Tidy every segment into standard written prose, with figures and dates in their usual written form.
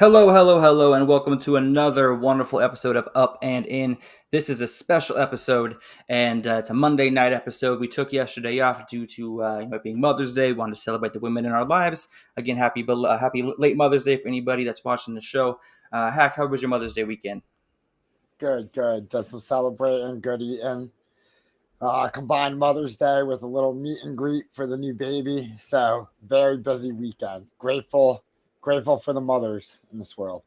Hello, hello, hello, and welcome to another wonderful episode of Up and In. This is a special episode, and it's a Monday night episode. We took yesterday off due to it being Mother's Day. We wanted to celebrate the women in our lives. Again, happy late Mother's Day for anybody that's watching the show. Hack, how was your Mother's Day weekend? Good. Did some celebrating, good eating. Combined Mother's Day with a little meet and greet for the new baby. So very busy weekend. Grateful for the mothers in this world.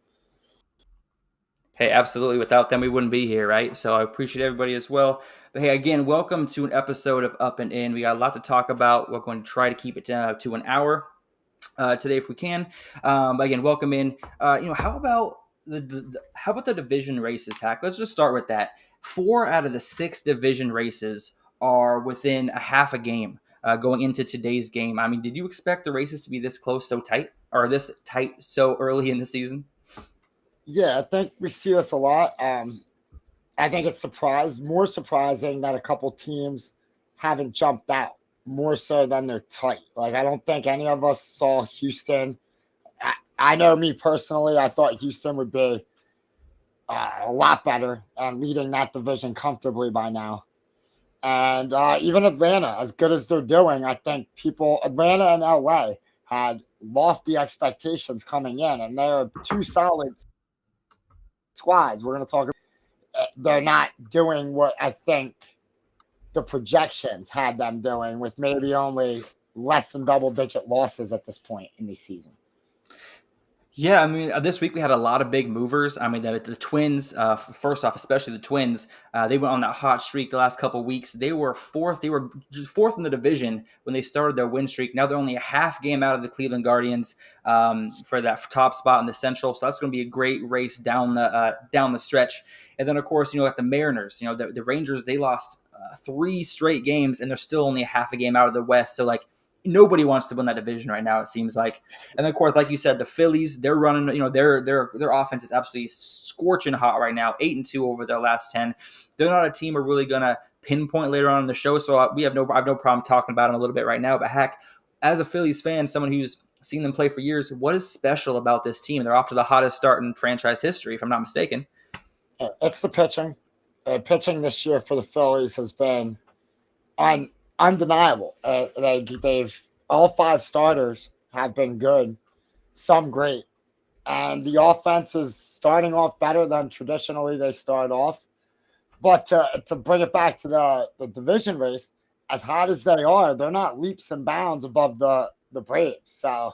Hey, absolutely. Without them, we wouldn't be here, right? So I appreciate everybody as well. But hey, again, welcome to an episode of Up and In. We got a lot to talk about. We're going to try to keep it to an hour today if we can. But again, welcome in. How about the division races, Hack? Let's just start with that. 4 out of the 6 division races are within a half a game going into today's game. I mean, did you expect the races to be this close, so tight, or this tight so early in the season? Yeah, I think we see this a lot. I think it's more surprising that a couple teams haven't jumped out more so than they're tight. Like, I don't think any of us saw Houston. I know me personally, I thought Houston would be a lot better and leading that division comfortably by now. And even Atlanta, as good as they're doing, I think Atlanta and LA had lofty expectations coming in, and they're two solid squads. We're going to talk about. They're not doing what I think the projections had them doing, with maybe only less than double-digit losses at this point in the season. Yeah, I mean, this week we had a lot of big movers. I mean, the Twins, first off, especially the Twins, they went on that hot streak the last couple of weeks. They were fourth. They were just fourth in the division when they started their win streak. Now they're only a half game out of the Cleveland Guardians for that top spot in the Central. So that's going to be a great race down the stretch. And then, of course, at the Mariners, the Rangers, they lost 3 straight games, and they're still only a half a game out of the West. So, like, nobody wants to win that division right now, it seems like. And then, of course, like you said, the Phillies, they're running, their offense is absolutely scorching hot right now, 8-2 over their last 10. They're not a team we're really going to pinpoint later on in the show, so I have no problem talking about them a little bit right now. But heck, as a Phillies fan, someone who's seen them play for years, what is special about this team? They're off to the hottest start in franchise history, if I'm not mistaken. It's the pitching. Pitching this year for the Phillies has been undeniable. They've all 5 starters have been good, some great, and the offense is starting off better than traditionally they start off. But to bring it back to the division race, as hot as they are, they're not leaps and bounds above the Braves. So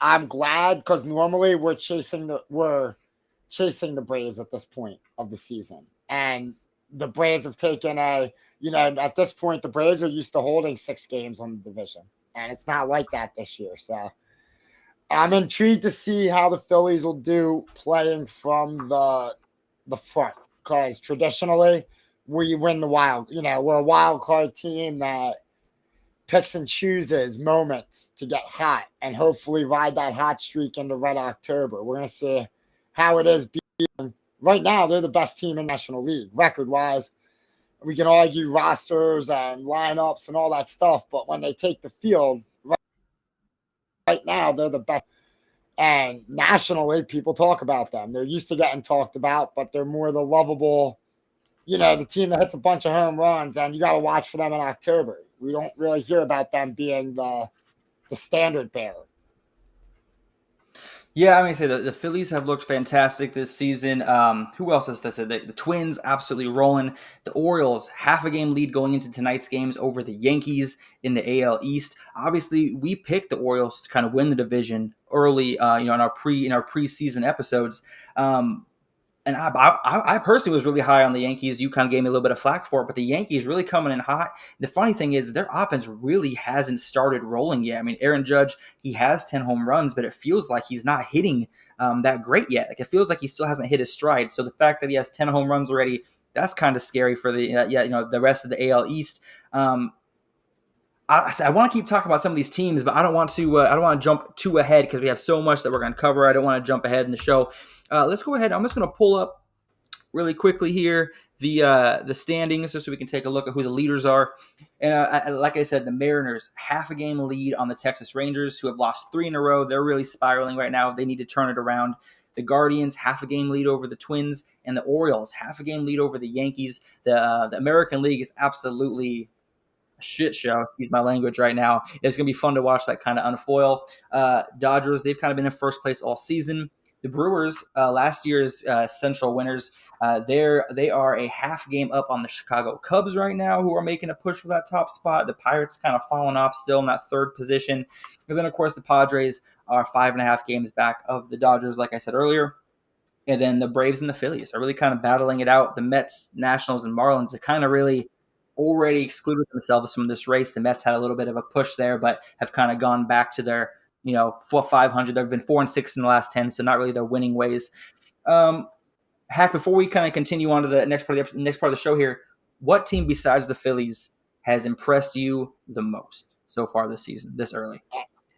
I'm glad, because normally we're chasing the Braves at this point of the season, and the Braves have taken at this point, the Braves are used to holding 6 games on the division, and it's not like that this year. So I'm intrigued to see how the Phillies will do playing from the front, because traditionally we win the wild. We're a wild card team that picks and chooses moments to get hot and hopefully ride that hot streak into Red October. We're going to see how it is being. Right now, they're the best team in the National League, record-wise. We can argue rosters and lineups and all that stuff, but when they take the field, right now, they're the best. And nationally, people talk about them. They're used to getting talked about, but they're more the lovable, the team that hits a bunch of home runs, and you got to watch for them in October. We don't really hear about them being the standard bearer. Yeah, I mean, say the Phillies have looked fantastic this season. Who else is this? The Twins absolutely rolling. The Orioles, half a game lead going into tonight's games over the Yankees in the AL East. Obviously, we picked the Orioles to kind of win the division early, in our preseason episodes. And I personally was really high on the Yankees. You kind of gave me a little bit of flack for it, but the Yankees really coming in hot. The funny thing is their offense really hasn't started rolling yet. I mean, Aaron Judge, he has 10 home runs, but it feels like he's not hitting that great yet. Like, it feels like he still hasn't hit his stride. So the fact that he has 10 home runs already, that's kind of scary for the rest of the AL East. I want to keep talking about some of these teams, but I don't want to jump too ahead because we have so much that we're going to cover. I don't want to jump ahead in the show. Let's go ahead. I'm just going to pull up really quickly here the standings just so we can take a look at who the leaders are. And like I said, the Mariners half a game lead on the Texas Rangers, who have lost 3 in a row. They're really spiraling right now. They need to turn it around. The Guardians half a game lead over the Twins, and the Orioles half a game lead over the Yankees. The American League is absolutely shit show. Excuse my language right now. It's going to be fun to watch that kind of unfoil. Dodgers, they've kind of been in first place all season. The Brewers, last year's Central winners, they are a half game up on the Chicago Cubs right now, who are making a push for that top spot. The Pirates kind of falling off still in that third position. And then, of course, the Padres are 5.5 games back of the Dodgers, like I said earlier. And then the Braves and the Phillies are really kind of battling it out. The Mets, Nationals, and Marlins have kind of really already excluded themselves from this race. The Mets had a little bit of a push there, but have kind of gone back to their, 500. They've been 4-6 in the last 10, so not really their winning ways. Hack, before we kind of continue on to the next part of the show here, what team besides the Phillies has impressed you the most so far this season, this early?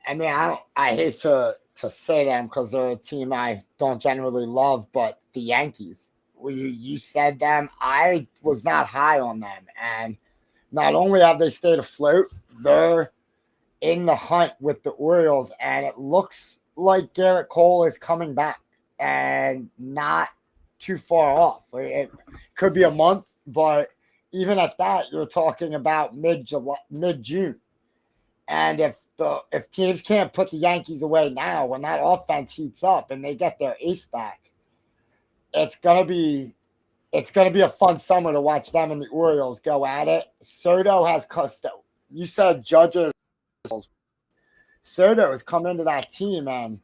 I mean, I hate to say them because they're a team I don't generally love, but the Yankees. You said them. I was not high on them, and not only have they stayed afloat, they're in the hunt with the Orioles, and it looks like Garrett Cole is coming back and not too far off. It could be a month, but even at that, you're talking about mid-June. And if teams can't put the Yankees away now, when that offense heats up and they get their ace back, it's gonna be a fun summer to watch them and the Orioles go at it. Soto has you said Judges. Soto has come into that team and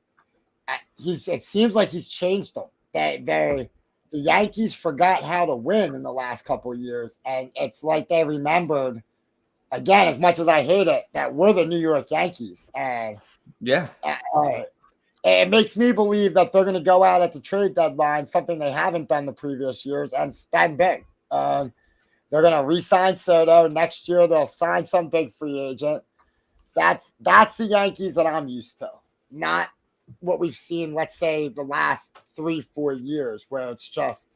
it seems like he's changed them. The Yankees forgot how to win in the last couple of years, and it's like they remembered, again, as much as I hate it, that we're the New York Yankees. And yeah, it makes me believe that they're going to go out at the trade deadline, something they haven't done the previous years, and spend big. They're going to re-sign Soto. Next year, they'll sign some big free agent. That's the Yankees that I'm used to, not what we've seen, let's say, the last 3-4 years, where it's just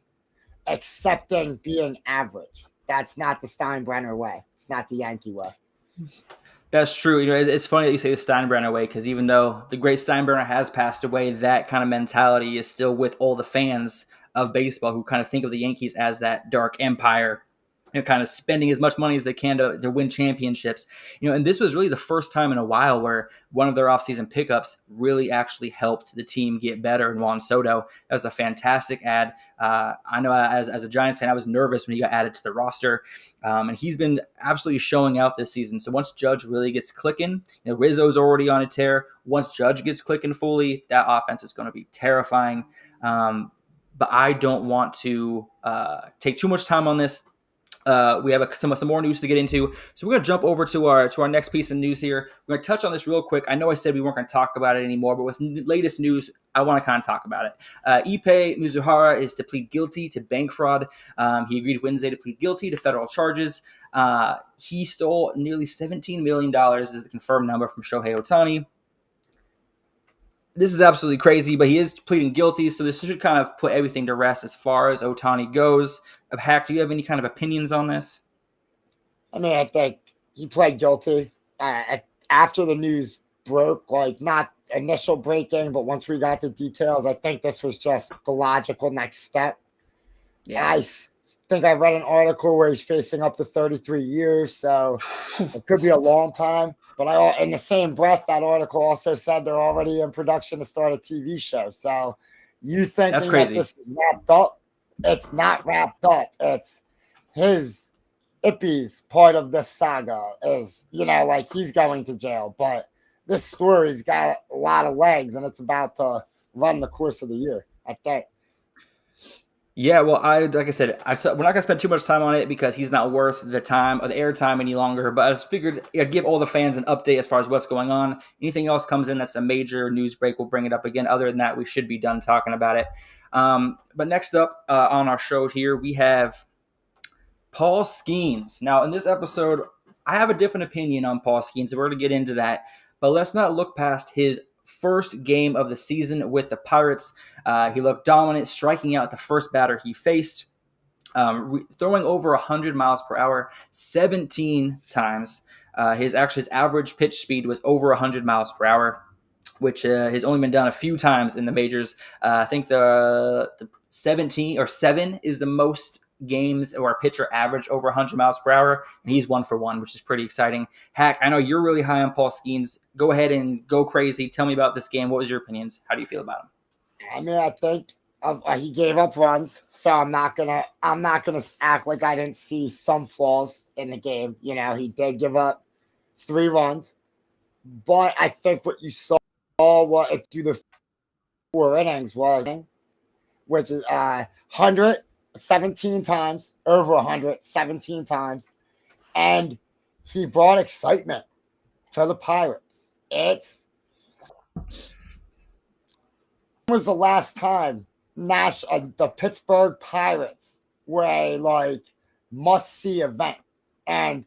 accepting being average. That's not the Steinbrenner way. It's not the Yankee way. That's true. It's funny that you say the Steinbrenner way, because even though the great Steinbrenner has passed away, that kind of mentality is still with all the fans of baseball who kind of think of the Yankees as that dark empire, kind of spending as much money as they can to win championships. And this was really the first time in a while where one of their offseason pickups really actually helped the team get better. And Juan Soto, that was a fantastic ad. I know as a Giants fan, I was nervous when he got added to the roster. And he's been absolutely showing out this season. So once Judge really gets clicking, Rizzo's already on a tear. Once Judge gets clicking fully, that offense is going to be terrifying. But I don't want to take too much time on this. We have some more news to get into, so we're going to jump over to our next piece of news here. We're going to touch on this real quick. I know I said we weren't going to talk about it anymore, but with latest news, I want to kind of talk about it. Ippei Mizuhara is to plead guilty to bank fraud. He agreed Wednesday to plead guilty to federal charges. He stole nearly $17 million, is the confirmed number, from Shohei Ohtani. This is absolutely crazy, but he is pleading guilty, so this should kind of put everything to rest as far as Ohtani goes. Hack, do you have any kind of opinions on this? I mean, I think he pled guilty after the news broke, like not initial breaking, but once we got the details, I think this was just the logical next step. Yeah. I think I read an article where he's facing up to 33 years, so it could be a long time. But in the same breath, that article also said they're already in production to start a TV show. So you think that's crazy? That this is wrapped up? It's not wrapped up. It's Ippei's part of this saga is, like he's going to jail. But this story's got a lot of legs, and it's about to run the course of the year, I think. Yeah, well, like I said, we're not going to spend too much time on it because he's not worth the time or the airtime any longer. But I just figured I'd give all the fans an update as far as what's going on. Anything else comes in that's a major news break, we'll bring it up again. Other than that, we should be done talking about it. But next up on our show here, we have Paul Skenes. Now, in this episode, I have a different opinion on Paul Skenes, so we're going to get into that. But let's not look past his first game of the season with the Pirates. He looked dominant, striking out the first batter he faced, throwing over 100 miles per hour 17 times. His average pitch speed was over 100 miles per hour, which has only been done a few times in the majors. I think the 17 or 7 is the most games or a pitcher average over 100 miles per hour, and he's 1 for 1, which is pretty exciting. Hack, I know you're really high on Paul Skenes. Go ahead and go crazy. Tell me about this game. What was your opinions? How do you feel about him? I mean, I think he gave up runs, so I'm not gonna act like I didn't see some flaws in the game. You know, he did give up 3 runs, but I think what you saw through the 4 innings was, which is 117 times, over 117 times, and he brought excitement to the Pirates. Was the last time the Pittsburgh Pirates were a must-see event. And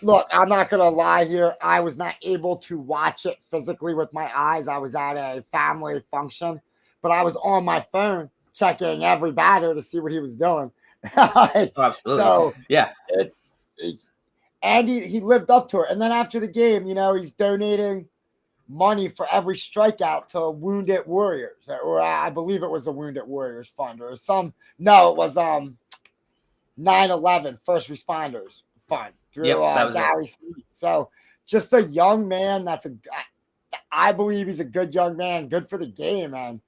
look, I'm not gonna lie here. I was not able to watch it physically with my eyes. I was at a family function, but I was on my phone checking every batter to see what he was doing. Oh, absolutely. So yeah, and he lived up to it. And then after the game, he's donating money for every strikeout to Wounded Warriors, or I believe it was the Wounded Warriors Fund, or no, it was 9/11 First Responders Fund through Gary Smith. So just a young man I believe he's a good young man, good for the game, and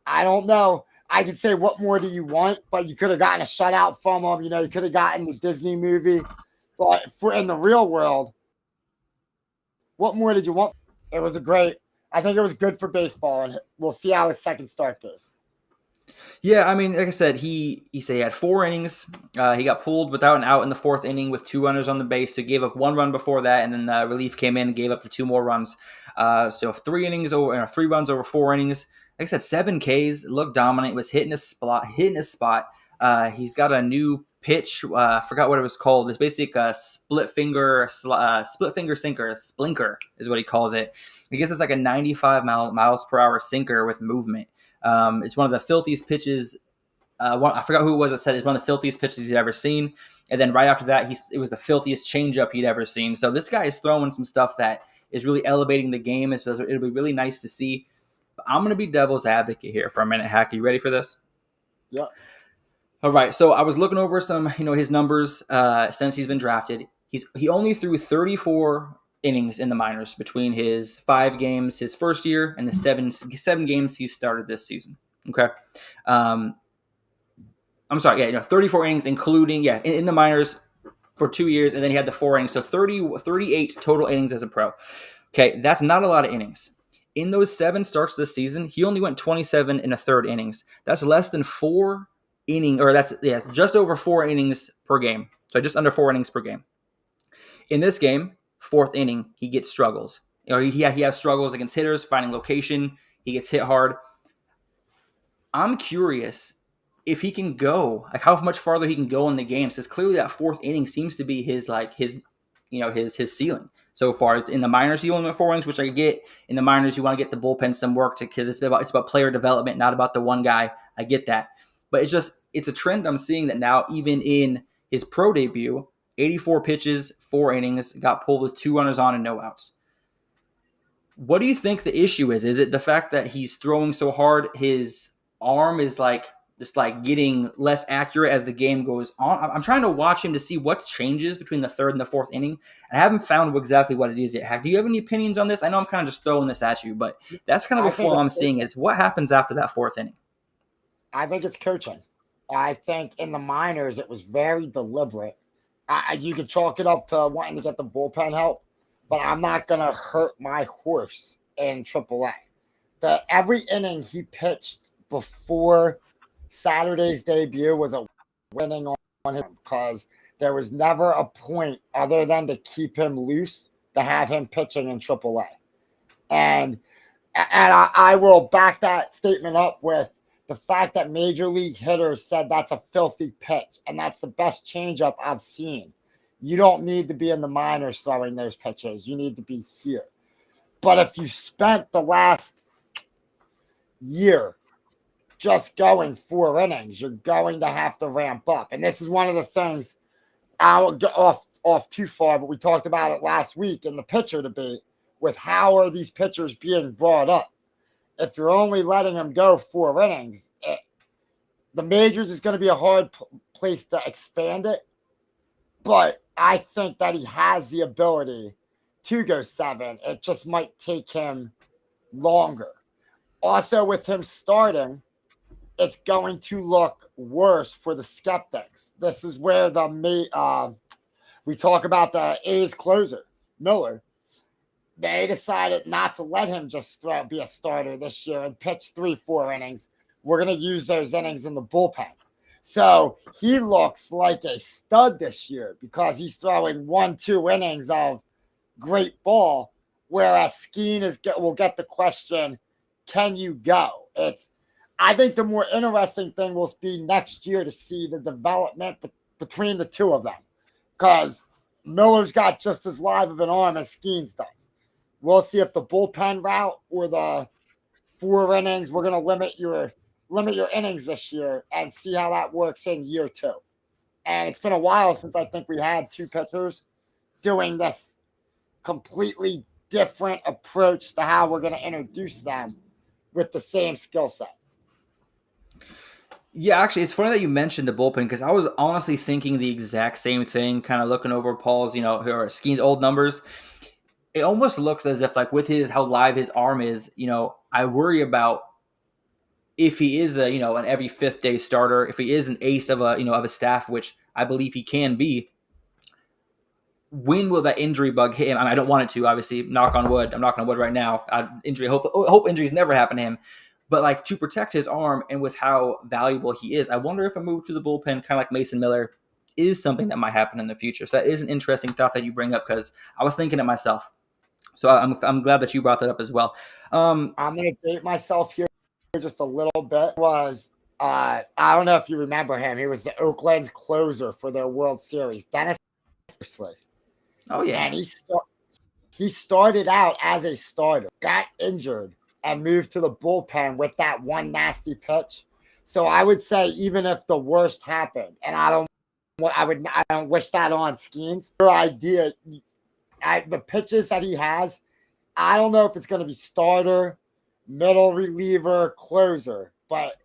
I don't know. I could say, what more do you want? But you could have gotten a shutout from him. You could have gotten the Disney movie. But in the real world, what more did you want? It was I think it was good for baseball, and we'll see how his second start goes. Yeah, I mean, like I said, he said he had 4 innings. He got pulled without an out in the 4th inning with 2 runners on the base. So he gave up 1 run before that, and then relief came in and gave up the 2 more runs. So 3 runs over 4 innings. Like I said, 7 Ks. Looked dominant. Was hitting his spot. He's got a new pitch. I forgot what it was called. It's basically a split finger sinker. A splinker is what he calls it. I guess it's like a 95 miles per hour sinker with movement. It's one of the filthiest pitches. I forgot who it was that said it's one of the filthiest pitches he's ever seen. And then right after that, it was the filthiest changeup he'd ever seen. So this guy is throwing some stuff that is really elevating the game. So it'll be really nice to see. But I'm going to be devil's advocate here for a minute. Hack, are you ready for this? Yeah. All right. So I was looking over some, his numbers since he's been drafted. He only threw 34 innings in the minors between his 5 games his first year and the seven games he started this season. Okay. I'm sorry. Yeah, 34 innings, including in the minors for 2 years, and then he had the 4 innings, so 38 total innings as a pro. Okay, that's not a lot of innings. In those 7 starts this season, he only went 27 1/3 innings. That's less than 4 innings, or that's just over 4 innings per game. So just under 4 innings per game. In this game, 4th inning, he gets struggles. He has struggles against hitters, finding location. He gets hit hard. I'm curious if he can go, how much farther he can go in the game. Because clearly that 4th inning seems to be his ceiling so far. In the minors, he only went 4 innings, which I get. In the minors, you want to get the bullpen some work because it's about player development, not about the one guy. I get that. But it's a trend I'm seeing that now, even in his pro debut, 84 pitches, 4 innings, got pulled with 2 runners on and no outs. What do you think the issue is? Is it the fact that he's throwing so hard, his arm is just getting less accurate as the game goes on? I'm trying to watch him to see what changes between the 3rd and the 4th inning, and I haven't found exactly what it is yet. Do you have any opinions on this? I know I'm kind of just throwing this at you, but that's kind of a flaw I'm seeing is what happens after that 4th inning. I think it's coaching. I think in the minors it was very deliberate. You could chalk it up to wanting to get the bullpen help, but I'm not going to hurt my horse in AAA. Every inning he pitched before Saturday's debut was a winning on him, because there was never a point other than to keep him loose to have him pitching in AAA. And I will back that statement up with the fact that major league hitters said that's a filthy pitch, and that's the best changeup I've seen. You don't need to be in the minors throwing those pitches. You need to be here. But if you spent the last year just going 4 innings, you're going to have to ramp up. And this is one of the things, I won't get off too far, but we talked about it last week in the pitcher debate with how are these pitchers being brought up. If you're only letting them go 4 innings, the majors is going to be a hard place to expand it. But I think that he has the ability to go 7. It just might take him longer. Also, with him starting, it's going to look worse for the skeptics. This is where we talk about the A's closer, Miller. They decided not to let him just be a starter this year and pitch 3-4 innings. We're going to use those innings in the bullpen. So he looks like a stud this year because he's throwing 1-2 innings of great ball, whereas Skenes will get the question, can you go? I think the more interesting thing will be next year to see the development between the two of them, because Miller's got just as live of an arm as Skenes does. We'll see if the bullpen route or the 4 innings, we're going to limit your innings this year and see how that works in year 2. And it's been a while since I think we had 2 pitchers doing this completely different approach to how we're going to introduce them with the same skill set. Yeah, actually, it's funny that you mentioned the bullpen because I was honestly thinking the exact same thing, kind of looking over Paul's, or Skenes' old numbers. It almost looks as if, like, with how live his arm is, I worry about if he is an every 5th day starter, if he is an ace of a staff, which I believe he can be. When will that injury bug hit him? I don't want it to, obviously, knock on wood. I'm knocking on wood right now. Hope injuries never happen to him. But, like, to protect his arm and with how valuable he is, I wonder if a move to the bullpen, kind of like Mason Miller, is something that might happen in the future. So that is an interesting thought that you bring up because I was thinking it myself. So I'm glad that you brought that up as well. I'm going to date myself here just a little bit. I don't know if you remember him. He was the Oakland closer for their World Series. Dennis. Oh, yeah. And he started out as a starter, got injured, and moved to the bullpen with that one nasty pitch. So I would say even if the worst happened, and I don't wish that on Skenes. Your idea, the pitches that he has, I don't know if it's going to be starter, middle reliever, closer, but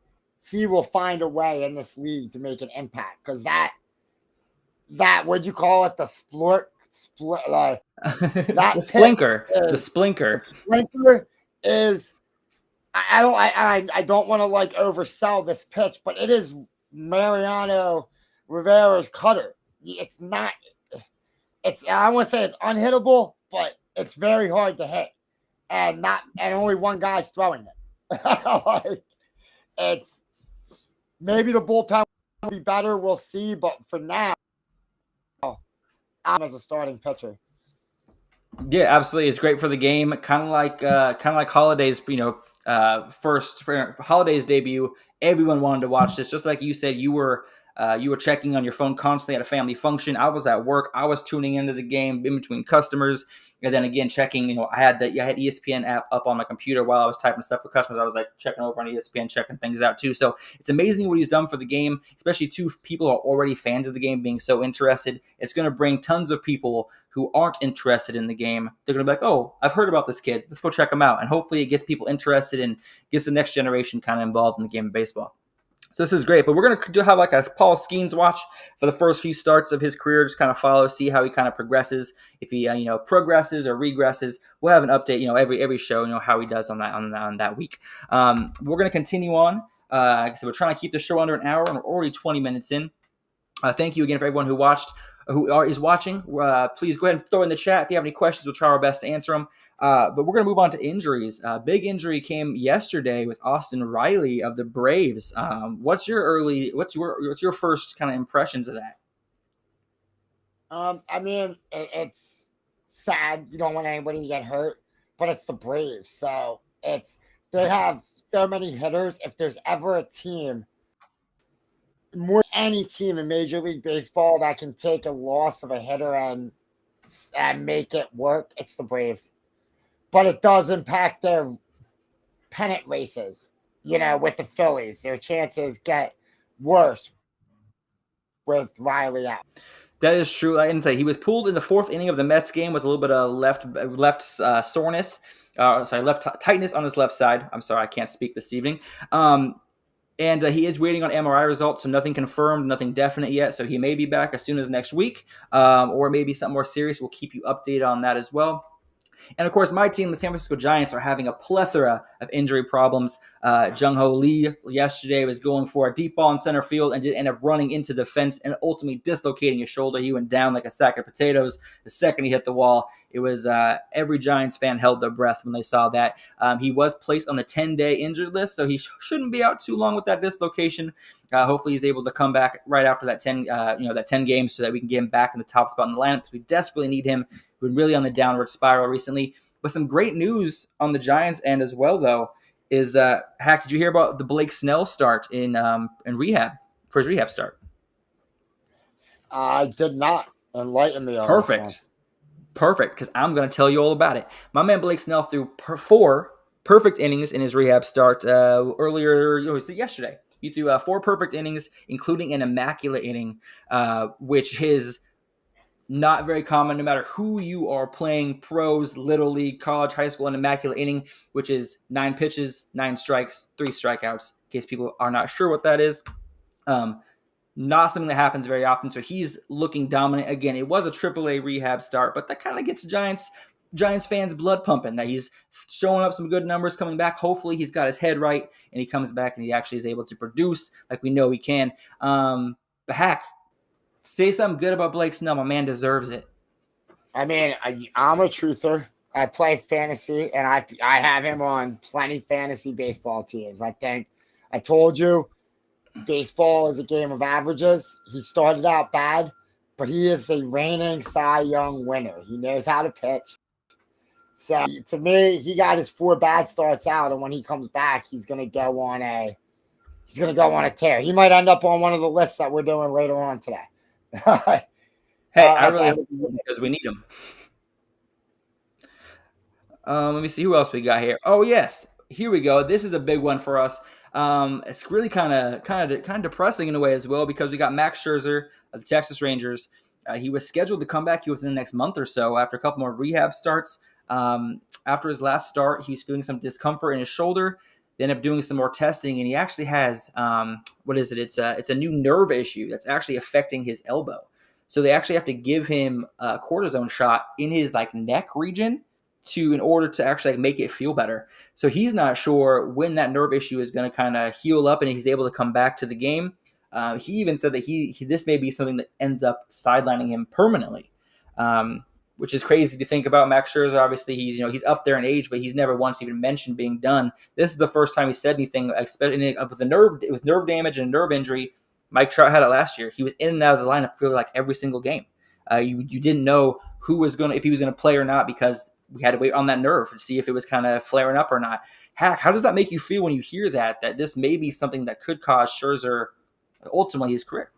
he will find a way in this league to make an impact because that what'd you call it? The split that the splinker. The splinker. The splinker is I don't want to like oversell this pitch, but it is Mariano Rivera's cutter. It's not I want to say it's unhittable, but it's very hard to hit. And only one guy's throwing it. It's maybe the bullpen will be better, we'll see, but for now I'm as a starting pitcher. Yeah, absolutely. It's great for the game. Kind of like Holiday's, first for Holiday's debut. Everyone wanted to watch this. Just like you said, you were checking on your phone constantly at a family function. I was at work. I was tuning into the game in between customers, and then again checking. I had ESPN app up on my computer while I was typing stuff for customers. I was like checking over on ESPN, checking things out too. So it's amazing what he's done for the game, especially 2 people who are already fans of the game being so interested. It's going to bring tons of people who aren't interested in the game. They're going to be like, oh, I've heard about this kid. Let's go check him out. And hopefully it gets people interested and gets the next generation kind of involved in the game of baseball. So this is great, but we're going to have like a Paul Skenes watch for the first few starts of his career, just kind of follow, see how he kind of progresses. If he, progresses or regresses, we'll have an update, every show, how he does on that week. We're going to continue on. So we're trying to keep the show under an hour, and we're already 20 minutes in. Thank you again for everyone who is watching. Please go ahead and throw in the chat if you have any questions. We'll try our best to answer them. But we're going to move on to injuries. Big injury came yesterday with Austin Riley of the Braves. What's your first kind of impressions of that? It's sad. You don't want anybody to get hurt, but it's the Braves. So they have so many hitters. If there's ever a team, more than any team in Major League Baseball that can take a loss of a hitter and make it work, it's the Braves. but it does impact their pennant races. With the Phillies, their chances get worse with Riley out. That is true. I didn't say he was pulled in the fourth inning of the Mets game with a little bit of left soreness. Left tightness on his left side. I'm sorry, I can't speak this evening. And he is waiting on MRI results, so nothing confirmed, nothing definite yet. So he may be back as soon as next week, or maybe something more serious. We'll keep you updated on that as well. And of course, my team, the San Francisco Giants, are having a plethora of injury problems. Jung-Ho Lee yesterday was going for a deep ball in center field and did end up running into the fence and ultimately dislocating his shoulder. He went down like a sack of potatoes the second he hit the wall. It was every Giants fan held their breath when they saw that. He was placed on the 10-day injured list, so he shouldn't be out too long with that dislocation. Hopefully, he's able to come back right after that 10 games, so that we can get him back in the top spot in the lineup because we desperately need him. We've been really on the downward spiral recently. But some great news on the Giants end as well, though, is Hack, did you hear about the Blake Snell start in rehab, for his rehab start? I did not. Enlighten me on this one. Perfect, because I'm going to tell you all about it. My man Blake Snell threw 4 perfect innings in his rehab start yesterday. He threw 4 perfect innings, including an immaculate inning, which is not very common, no matter who you are playing, pros, little league, college, high school, an immaculate inning, which is 9 pitches, 9 strikes, 3 strikeouts, in case people are not sure what that is. Not something that happens very often, so he's looking dominant. Again, it was a AAA rehab start, but that kind of gets Giants fans' blood pumping, that he's showing up some good numbers coming back. Hopefully he's got his head right, and he comes back and he actually is able to produce like we know he can. But Hack, say something good about Blake Snell. My man deserves it. I mean, I'm a truther. I play fantasy, and I have him on plenty fantasy baseball teams. I told you, baseball is a game of averages. He started out bad, but he is the reigning Cy Young winner. He knows how to pitch. So to me, he got his 4 bad starts out, and when he comes back, he's gonna go on a tear. He might end up on one of the lists that we're doing later on today. Hey, I really hope because we need him. Let me see who else we got here. Oh yes, here we go. This is a big one for us. It's really kind of depressing in a way as well because we got Max Scherzer of the Texas Rangers. He was scheduled to come back here within the next month or so after a couple more rehab starts. After his last start, he's feeling some discomfort in his shoulder. They end up doing some more testing, and he actually has what is it? It's a new nerve issue that's actually affecting his elbow. So they actually have to give him a cortisone shot in his neck region in order to actually make it feel better. So he's not sure when that nerve issue is going to kind of heal up and he's able to come back to the game. He even said that this may be something that ends up sidelining him permanently, which is crazy to think about. Max Scherzer, obviously, he's up there in age, but he's never once even mentioned being done. This is the first time he said anything, especially with nerve damage and nerve injury. Mike Trout had it last year. He was in and out of the lineup for every single game. You didn't know if he was gonna play or not because we had to wait on that nerve to see if it was kind of flaring up or not. Hack, how does that make you feel when you hear that this may be something that could cause Scherzer ultimately his career?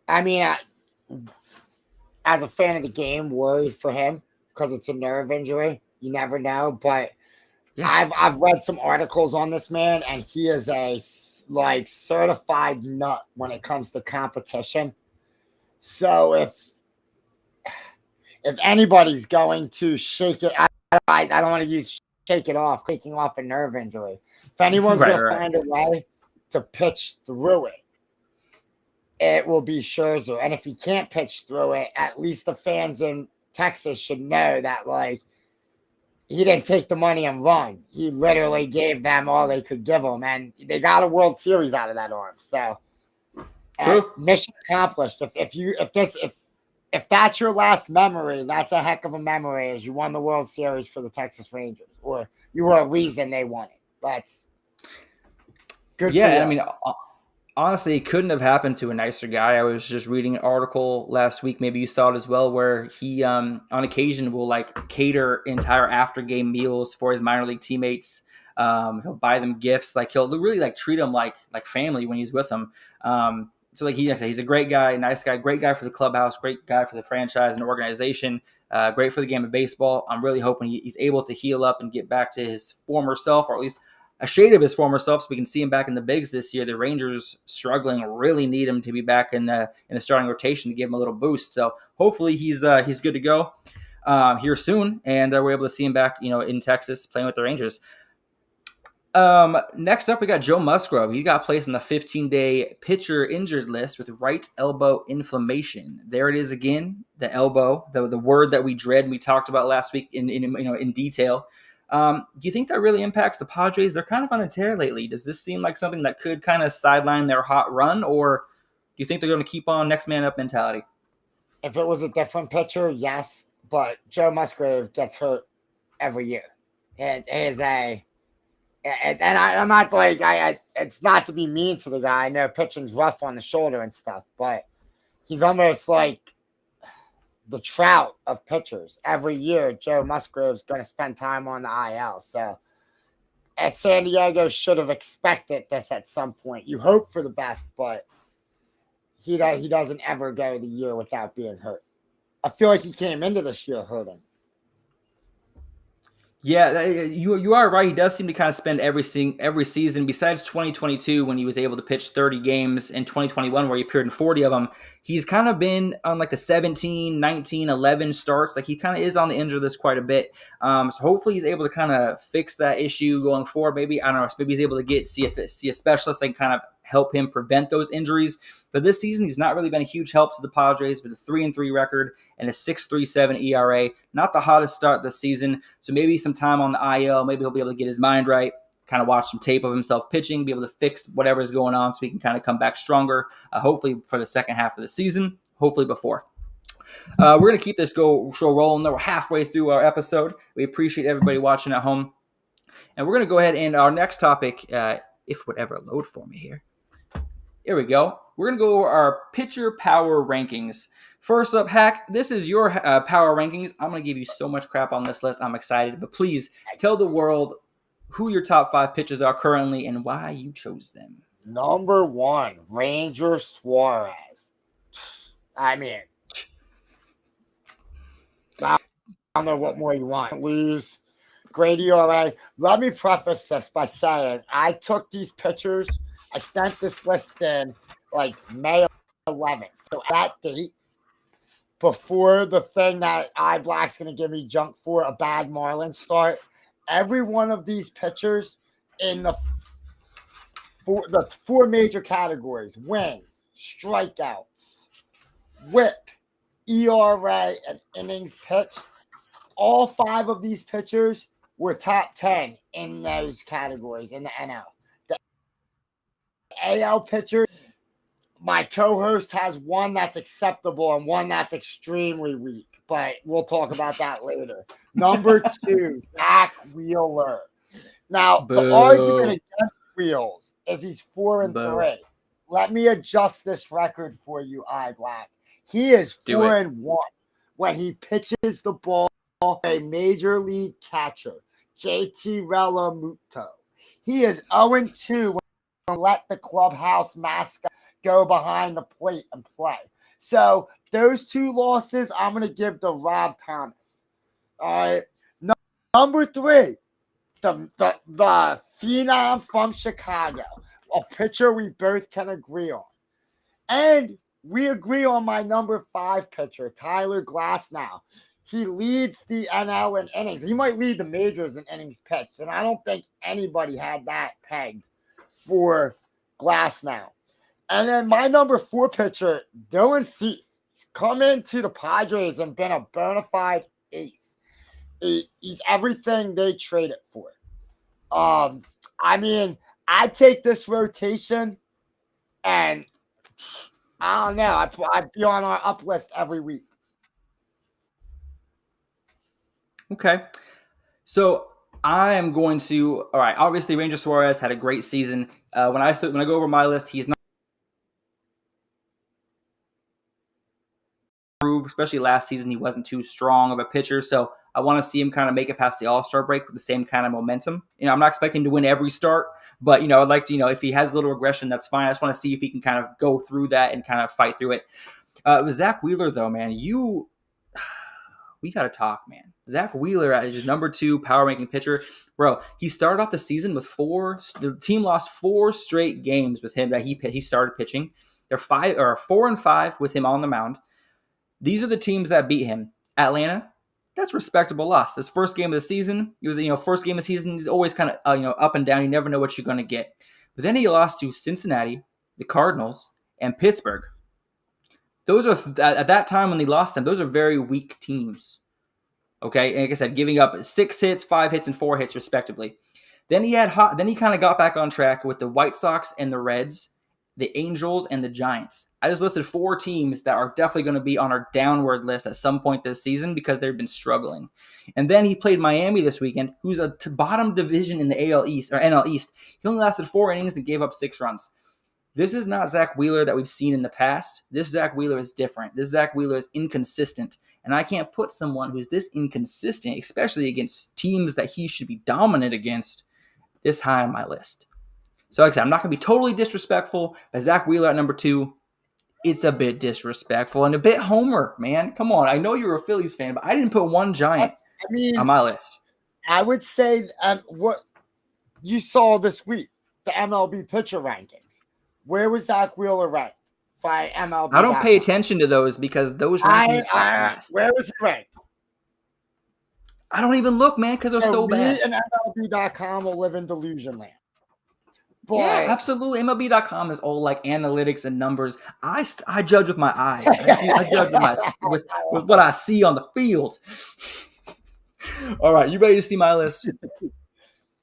I mean, as a fan of the game, worried for him because it's a nerve injury. You never know, but yeah. I've read some articles on this man, and he is a certified nut when it comes to competition. So if anybody's going to shake it, I don't want to use shake it off, taking off a nerve injury. If anyone's going to find a way to pitch through it, it will be Scherzer. And if he can't pitch through it, at least the fans in Texas should know that he didn't take the money and run. He literally gave them all they could give him, and they got a World Series out of that arm. So, mission accomplished. If that's your last memory, that's a heck of a memory. As you won the World Series for the Texas Rangers, or you were a reason they won it. That's good. Yeah, I mean, honestly, it couldn't have happened to a nicer guy. I was just reading an article last week, maybe you saw it as well, where he on occasion will cater entire after game meals for his minor league teammates. He'll buy them gifts, he'll really treat them like family when he's with them. So like he's a great guy, nice guy, great guy for the clubhouse, great guy for the franchise and organization, great for the game of baseball. I'm really hoping he's able to heal up and get back to his former self, or at least a shade of his former self, so we can see him back in the bigs this year. The Rangers struggling really need him to be back in the starting rotation to give him a little boost. So hopefully he's good to go here soon, and we're able to see him back, in Texas playing with the Rangers. Next up, we got Joe Musgrove. He got placed on the 15-day pitcher injured list with right elbow inflammation. There it is again, the elbow, the word that we dread and we talked about last week in detail. Do you think that really impacts the Padres? They're kind of on a tear lately. Does this seem like something that could kind of sideline their hot run, or do you think they're going to keep on next man up mentality? If it was a different pitcher, yes, but Joe Musgrove gets hurt every year. It is I'm not like it's not to be mean to the guy. I know pitching's rough on the shoulder and stuff, but he's almost like the Trout of pitchers. Every year, Joe Musgrove's going to spend time on the IL. So, as San Diego should have expected this at some point. You hope for the best, but he doesn't ever go the year without being hurt. I feel like he came into this year hurting. Yeah, you are right. He does seem to kind of spend every season, besides 2022 when he was able to pitch 30 games, in 2021 where he appeared in 40 of them. He's kind of been on like the 17, 19, 11 starts. Like he kind of is on the injured list quite a bit. So hopefully he's able to kind of fix that issue going forward. Maybe, I don't know, maybe he's able to see a specialist that can kind of help him prevent those injuries. But this season, he's not really been a huge help to the Padres with a 3-3 record and a 6.37 ERA. Not the hottest start this season. So maybe some time on the IL. Maybe he'll be able to get his mind right, kind of watch some tape of himself pitching, be able to fix whatever is going on so he can kind of come back stronger, hopefully for the second half of the season, hopefully before. We're going to keep this show rolling. We're halfway through our episode. We appreciate everybody watching at home. And we're going to go ahead and our next topic, if it would ever load for me here. Here we go. We're going to go over our pitcher power rankings. First up, Hack, this is your power rankings. I'm going to give you so much crap on this list. I'm excited. But please tell the world who your top 5 pitchers are currently and why you chose them. Number 1, Ranger Suarez. I mean, I don't know what more you want. Lose. Great ERA. Let me preface this by saying I took these pitchers. I sent this list in like May 11th. So that date, before the thing that iBlack's going to give me junk for, a bad Marlins start, every one of these pitchers in the 4 major categories: wins, strikeouts, whip, ERA, and innings pitched. All 5 of these pitchers were top 10 in those categories in the NL. The AL pitcher, my co-host has one that's acceptable and one that's extremely weak, but we'll talk about that later. Number 2, Zach Wheeler. Now, the argument against Wheels is he's 4-3. Let me adjust this record for you, iBlack. He is 4-1 when he pitches the ball a major league catcher, JT Realmuto. He is 0-2 when he let the clubhouse mascot go behind the plate and play. So those 2 losses I'm going to give to Rob Thomas. All right. Number 3, the phenom from Chicago, a pitcher we both can agree on. And we agree on my number 5 pitcher, Tyler Glasnow. He leads the NL in innings. He might lead the majors in innings pitched, and I don't think anybody had that pegged for Glasnow. And then my number 4 pitcher, Dylan Cease. He's come into the Padres and been a bona fide ace. He's everything they traded for. I mean, I take this rotation, and I don't know. I'd be on our up list every week. Okay. So I am going to, all right, obviously Ranger Suarez had a great season. When I go over my list, he's not improve, especially last season. He wasn't too strong of a pitcher, so I want to see him kind of make it past the All-Star break with the same kind of momentum. I'm not expecting him to win every start, but, I'd like to, if he has a little regression, that's fine. I just want to see if he can kind of go through that and kind of fight through it. With Zach Wheeler, though, man, we got to talk, man. Zach Wheeler is his number 2 power ranking pitcher. Bro, he started off the season with the team lost 4 straight games with him that he started pitching. They're 4-5 with him on the mound. These are the teams that beat him. Atlanta, that's a respectable loss. This first game of the season, it was, first game of the season is always kind of, up and down. You never know what you're going to get. But then he lost to Cincinnati, the Cardinals, and Pittsburgh. Those are, at that time when they lost them, those are very weak teams. Okay, and like I said, giving up 6 hits, 5 hits, and 4 hits respectively. Then he kind of got back on track with the White Sox and the Reds, the Angels, and the Giants. I just listed 4 teams that are definitely going to be on our downward list at some point this season because they've been struggling. And then he played Miami this weekend, who's a bottom division in the AL East or NL East. He only lasted 4 innings and gave up 6 runs. This is not Zach Wheeler that we've seen in the past. This Zach Wheeler is different. This Zach Wheeler is inconsistent. And I can't put someone who's this inconsistent, especially against teams that he should be dominant against, this high on my list. So like I said, I'm not going to be totally disrespectful, but Zach Wheeler at number 2, it's a bit disrespectful and a bit homer, man. Come on. I know you're a Phillies fan, but I didn't put one Giant on my list. I would say what you saw this week, the MLB pitcher rankings. Where was Zach Wheeler ranked by MLB? I don't pay attention to those because those rankings are ass. Where was he ranked? I don't even look, man, because they're so bad. And MLB.com will live in delusion land. But, yeah, absolutely. MLB.com is all like analytics and numbers. I judge with my eyes. I judge with what I see on the field. All right, you ready to see my list?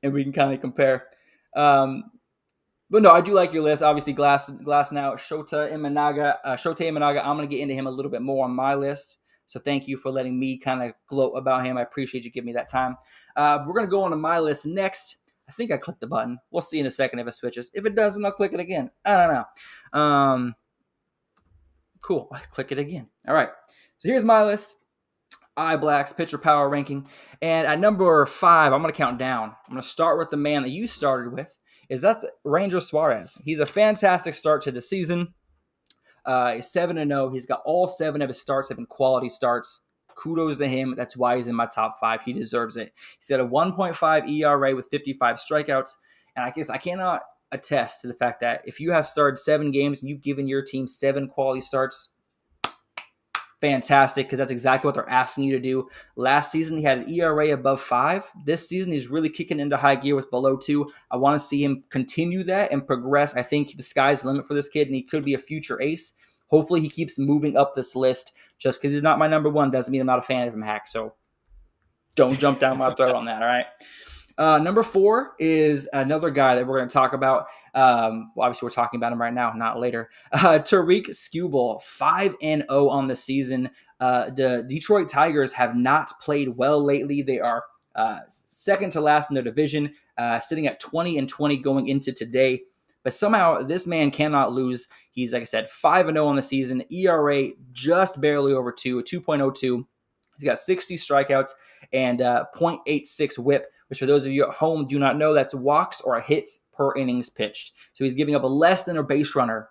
And we can kind of compare. But no, I do like your list. Obviously, Glass now, Shota Imanaga. I'm going to get into him a little bit more on my list. So thank you for letting me kind of gloat about him. I appreciate you giving me that time. We're going to go on to my list next. I think I clicked the button. We'll see in a second if it switches. If it doesn't, I'll click it again. I don't know. Cool. I click it again. All right. So here's my list. iBlack's pitcher power ranking. And at number 5, I'm going to count down. I'm going to start with the man that you started with. That's Ranger Suarez. He's a fantastic start to the season. He's 7-0. He's got all 7 of his starts have been quality starts. Kudos to him. That's why he's in my top 5. He deserves it. He's got a 1.5 ERA with 55 strikeouts. And I guess I cannot attest to the fact that if you have started 7 games and you've given your team 7 quality starts, fantastic, because that's exactly what they're asking you to do. Last season, he had an ERA above 5. This season, he's really kicking into high gear with below 2. I want to see him continue that and progress. I think the sky's the limit for this kid, and he could be a future ace. Hopefully, he keeps moving up this list. Just because he's not my number 1 doesn't mean I'm not a fan of him, Hack. So don't jump down my throat on that, all right? Number 4 is another guy that we're going to talk about. Obviously, we're talking about him right now, not later. Tariq Skubal, 5-0 on the season. The Detroit Tigers have not played well lately. They are second to last in their division, sitting at 20-20 going into today. But somehow this man cannot lose. He's, like I said, 5-0 on the season. ERA just barely over 2, a 2.02. He's got 60 strikeouts and .86 whip, which for those of you at home do not know, that's walks or hits per innings pitched. So he's giving up less than a base runner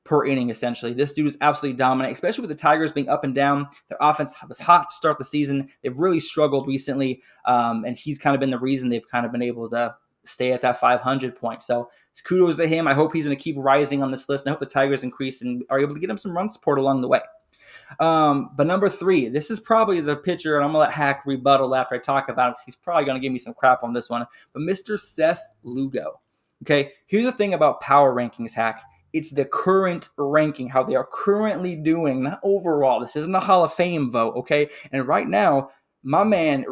per inning, essentially. This dude is absolutely dominant, especially with the Tigers being up and down. Their offense was hot to start the season. They've really struggled recently, and he's kind of been the reason they've kind of been able to stay at that 500 point. So kudos to him. I hope he's going to keep rising on this list, and I hope the Tigers increase and are able to get him some run support along the way. But number 3, this is probably the pitcher, and I'm going to let Hack rebuttal after I talk about him because he's probably going to give me some crap on this one. But Mr. Seth Lugo. Okay, here's the thing about power rankings, Hack. It's the current ranking, how they are currently doing, not overall. This isn't a Hall of Fame vote, okay? And right now, my man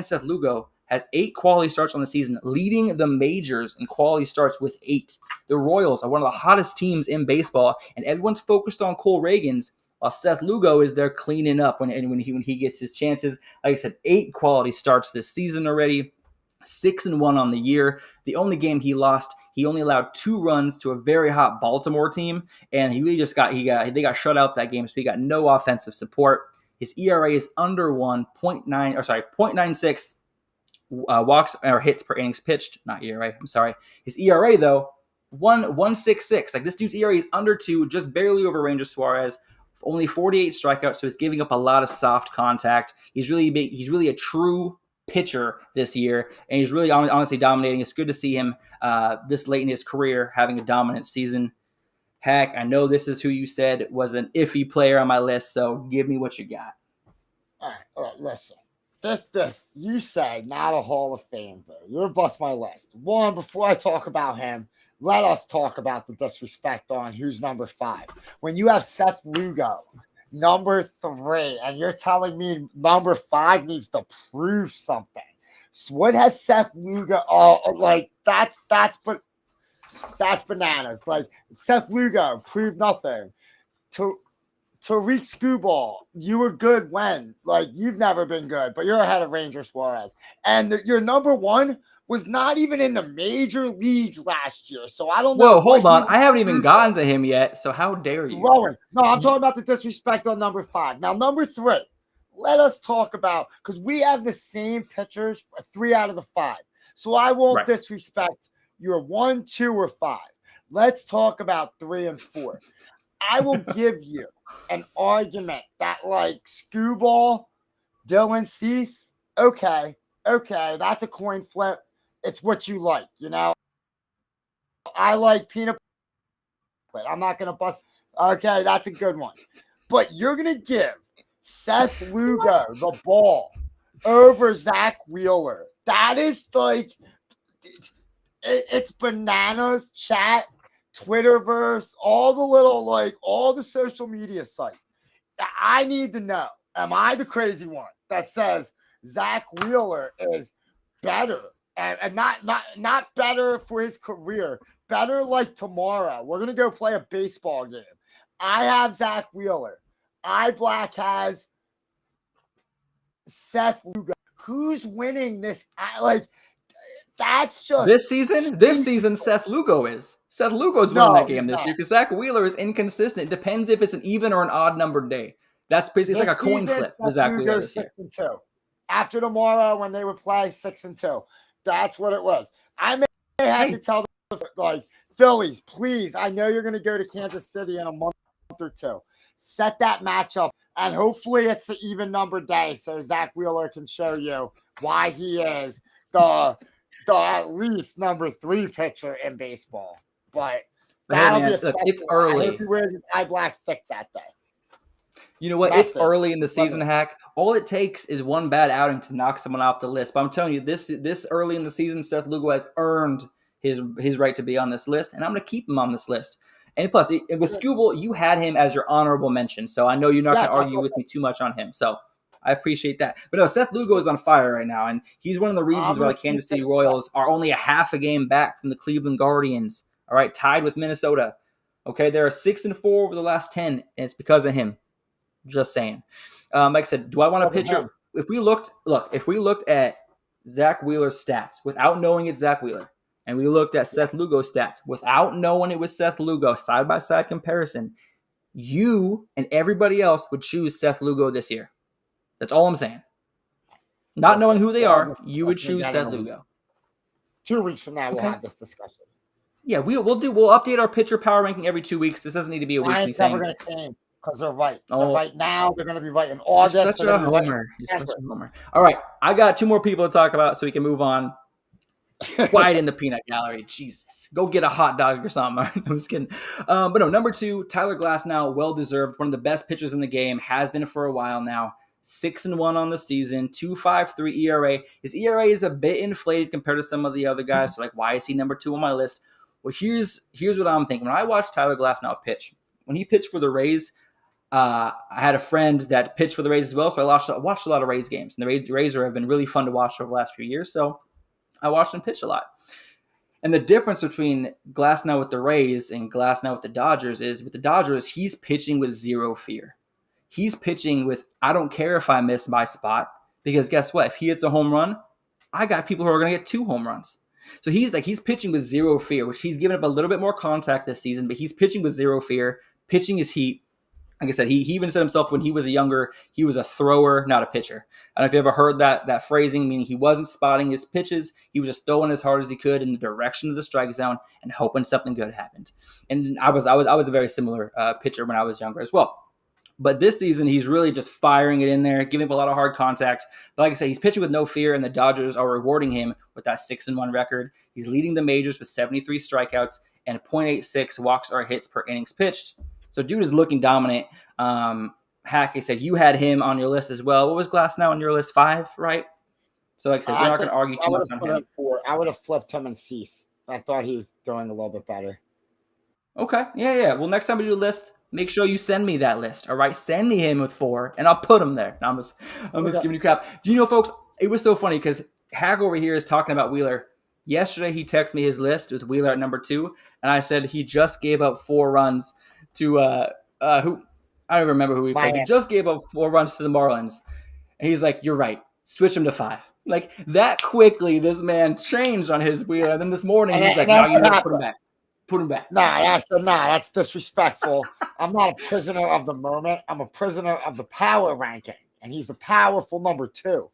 Seth Lugo has 8 quality starts on the season, leading the majors in quality starts with 8. The Royals are one of the hottest teams in baseball, and everyone's focused on Cole Reagans, while Seth Lugo is there cleaning up when he gets his chances. Like I said, 8 quality starts this season already. 6-1 on the year. The only game he lost, he only allowed 2 runs to a very hot Baltimore team, and he really just they got shut out that game, so he got no offensive support. His ERA is under 1.9 or sorry 0.96 walks or hits per innings pitched, not ERA. I'm sorry. His ERA though 1.66. Like this dude's ERA is under 2, just barely over Ranger Suarez. Only 48 strikeouts, so he's giving up a lot of soft contact. He's really a true pitcher this year, and he's really honestly dominating. It's good to see him this late in his career having a dominant season. Heck, I know this is who you said was an iffy player on my list, so give me what you got. All right, listen. This you say not a Hall of Fame though. You're bust my list. One, before I talk about him, let us talk about the disrespect on who's number 5. When you have Seth Lugo, number 3, and you're telling me number 5 needs to prove something. So what has Seth Lugo? Like that's bananas. Like Seth Lugo proved nothing. Tariq Skubal, you were good when? Like, you've never been good, but you're ahead of Ranger Suarez. And your number 1 was not even in the major leagues last year. So I don't know. Whoa, hold on. I haven't even gotten to him yet, so how dare you? Growing. No, I'm talking about the disrespect on number 5. Now, number 3, let us talk about, because we have the same pitchers, 3 out of the 5. So I won't disrespect your 1, 2, or 5. Let's talk about 3 and 4. I will give you an argument that like Skubal, Dylan Cease, okay, that's a coin flip. It's what you like, you know. I like peanut butter. I'm not gonna bust. Okay, that's a good one. But you're gonna give Seth Lugo the ball over Zach Wheeler. That is like it's bananas, chat. Twitterverse, all the social media sites. I need to know, am I the crazy one that says Zach Wheeler is better and not better for his career, better like tomorrow? We're going to go play a baseball game. I have Zach Wheeler. Black has Seth Lugo. Who's winning this? That's just this season. Seth Lugo is. Seth Lugo's winning that game this year because Zach Wheeler is inconsistent. It depends if it's an even or an odd numbered day. That's basically like a coin flip with Zach Wheeler this year. 6-2. After tomorrow, when they would play 6-2, that's what it was. I may have to tell the Phillies, please. I know you're going to go to Kansas City in a month or 2. Set that matchup, and hopefully it's the even number day, so Zach Wheeler can show you why he is the at least number 3 pitcher in baseball. But it's early. I hope he wears his eye black thick that day. You know what? It's early in the season, Hack. All it takes is one bad outing to knock someone off the list. But I'm telling you, this early in the season, Seth Lugo has earned his right to be on this list, and I'm going to keep him on this list. And plus, with Skubal, you had him as your honorable mention, so I know you're not going to argue with me too much on him. So I appreciate that. But no, Seth Lugo is on fire right now, and he's one of the reasons why the Kansas City Royals are only a half a game back from the Cleveland Guardians. All right, tied with Minnesota. Okay, they're 6-4 over the last 10, and it's because of him. Just saying. Like I said, do I want a pitcher? If we looked at Zach Wheeler's stats without knowing it's Zach Wheeler, and we looked at Seth Lugo's stats without knowing it was Seth Lugo, side-by-side comparison, you and everybody else would choose Seth Lugo this year. That's all I'm saying. Not knowing who they are, you would choose Seth Lugo. 2 weeks from now, we'll have this discussion. Yeah, we'll update our pitcher power ranking every 2 weeks. This doesn't need to be a weekly thing. Never going to change because they're right. They're right now. They're going to be right in August. You're such a homer. All right, I got 2 more people to talk about, so we can move on. Quiet in the peanut gallery. Jesus. Go get a hot dog or something. I'm just kidding. But no, number 2, Tyler Glasnow, well-deserved. One of the best pitchers in the game. Has been for a while now. 6-1 on the season. 2.53 ERA. His ERA is a bit inflated compared to some of the other guys. So, why is he number 2 on my list? Well, here's what I'm thinking. When I watched Tyler Glasnow pitch, when he pitched for the Rays, I had a friend that pitched for the Rays as well. So I watched a lot of Rays games. And the Rays have been really fun to watch over the last few years. So I watched him pitch a lot. And the difference between Glasnow with the Rays and Glasnow with the Dodgers is with the Dodgers, he's pitching with zero fear. He's pitching with, I don't care if I miss my spot, because guess what? If he hits a home run, I got people who are going to get 2 home runs. So he's pitching with zero fear, which he's given up a little bit more contact this season, but he's pitching with zero fear, pitching his heat. Like I said, he even said himself when he was younger, he was a thrower, not a pitcher. I don't know if you ever heard that phrasing, meaning he wasn't spotting his pitches. He was just throwing as hard as he could in the direction of the strike zone and hoping something good happened. And I was a very similar pitcher when I was younger as well. But this season, he's really just firing it in there, giving up a lot of hard contact. But like I said, he's pitching with no fear, and the Dodgers are rewarding him with that 6-1 record. He's leading the majors with 73 strikeouts and 0.86 walks or hits per innings pitched. So dude is looking dominant. Hack, I said you had him on your list as well. What was Glasnow on your list? 5, right? So like I said, we're not going to argue too much on him. I would have flipped him and Cease. I thought he was doing a little bit better. Okay. Yeah. Well, next time we do a list, make sure you send me that list. All right. Send me him with 4, and I'll put him there. No, I'm just giving you crap. Do you know, folks, it was so funny because Hag over here is talking about Wheeler. Yesterday, he texted me his list with Wheeler at number 2, and I said he just gave up 4 runs to who I don't remember who he played. He just gave up 4 runs to the Marlins. And he's like, you're right. Switch him to 5. Like that quickly, this man changed on his Wheeler. And then this morning, he's like, no, you need to put him back. Put him back. That's disrespectful. I'm not a prisoner of the moment. I'm a prisoner of the power ranking. And he's a powerful number 2.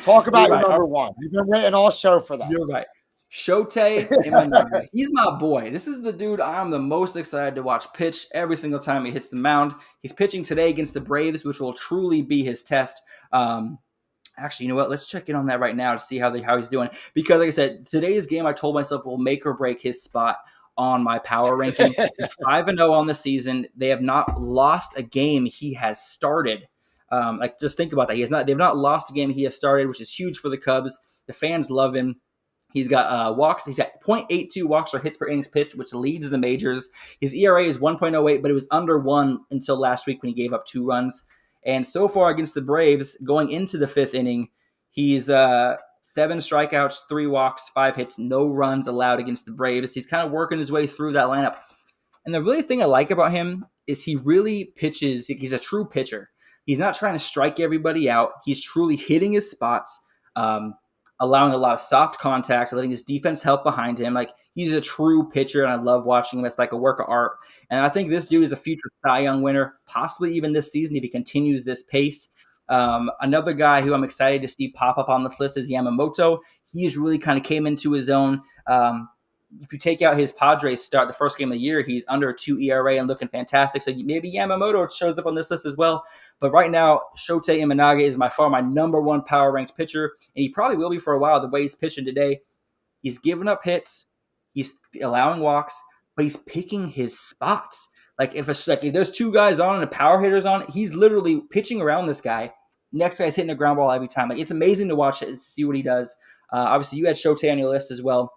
Talk about your number 1. You've been waiting all show for that. You're right. Shotei Imanaga. He's my boy. This is the dude I'm the most excited to watch pitch every single time he hits the mound. He's pitching today against the Braves, which will truly be his test. Actually, you know what? Let's check in on that right now to see how he's doing. Because, like I said, today's game, I told myself, will make or break his spot on my power ranking. He's 5-0 on the season. They have not lost a game he has started. Just think about that. They've not lost a game he has started, which is huge for the Cubs. The fans love him. He's got walks. He's got 0.82 walks or hits per innings pitched, which leads the majors. His ERA is 1.08, but it was under 1 until last week when he gave up 2 runs. And so far against the Braves, going into the 5th inning, he's 7 strikeouts, 3 walks, 5 hits, no runs allowed against the Braves. He's kind of working his way through that lineup. And the really thing I like about him is he really pitches. He's a true pitcher. He's not trying to strike everybody out. He's truly hitting his spots, allowing a lot of soft contact, letting his defense help behind him. Like, he's a true pitcher, and I love watching him. It's like a work of art. And I think this dude is a future Cy Young winner, possibly even this season if he continues this pace. Another guy who I'm excited to see pop up on this list is Yamamoto. He's really kind of came into his own. If you take out his Padres start, the first game of the year, he's under a 2 ERA and looking fantastic. So maybe Yamamoto shows up on this list as well. But right now, Shotei Imanaga is by far my number 1 power-ranked pitcher, and he probably will be for a while the way he's pitching today. He's giving up hits. He's allowing walks, but he's picking his spots. Like if there's 2 guys on and a power hitter's on, he's literally pitching around this guy. Next guy's hitting a ground ball every time. Like, it's amazing to watch it and see what he does. Obviously, you had Shotei on your list as well.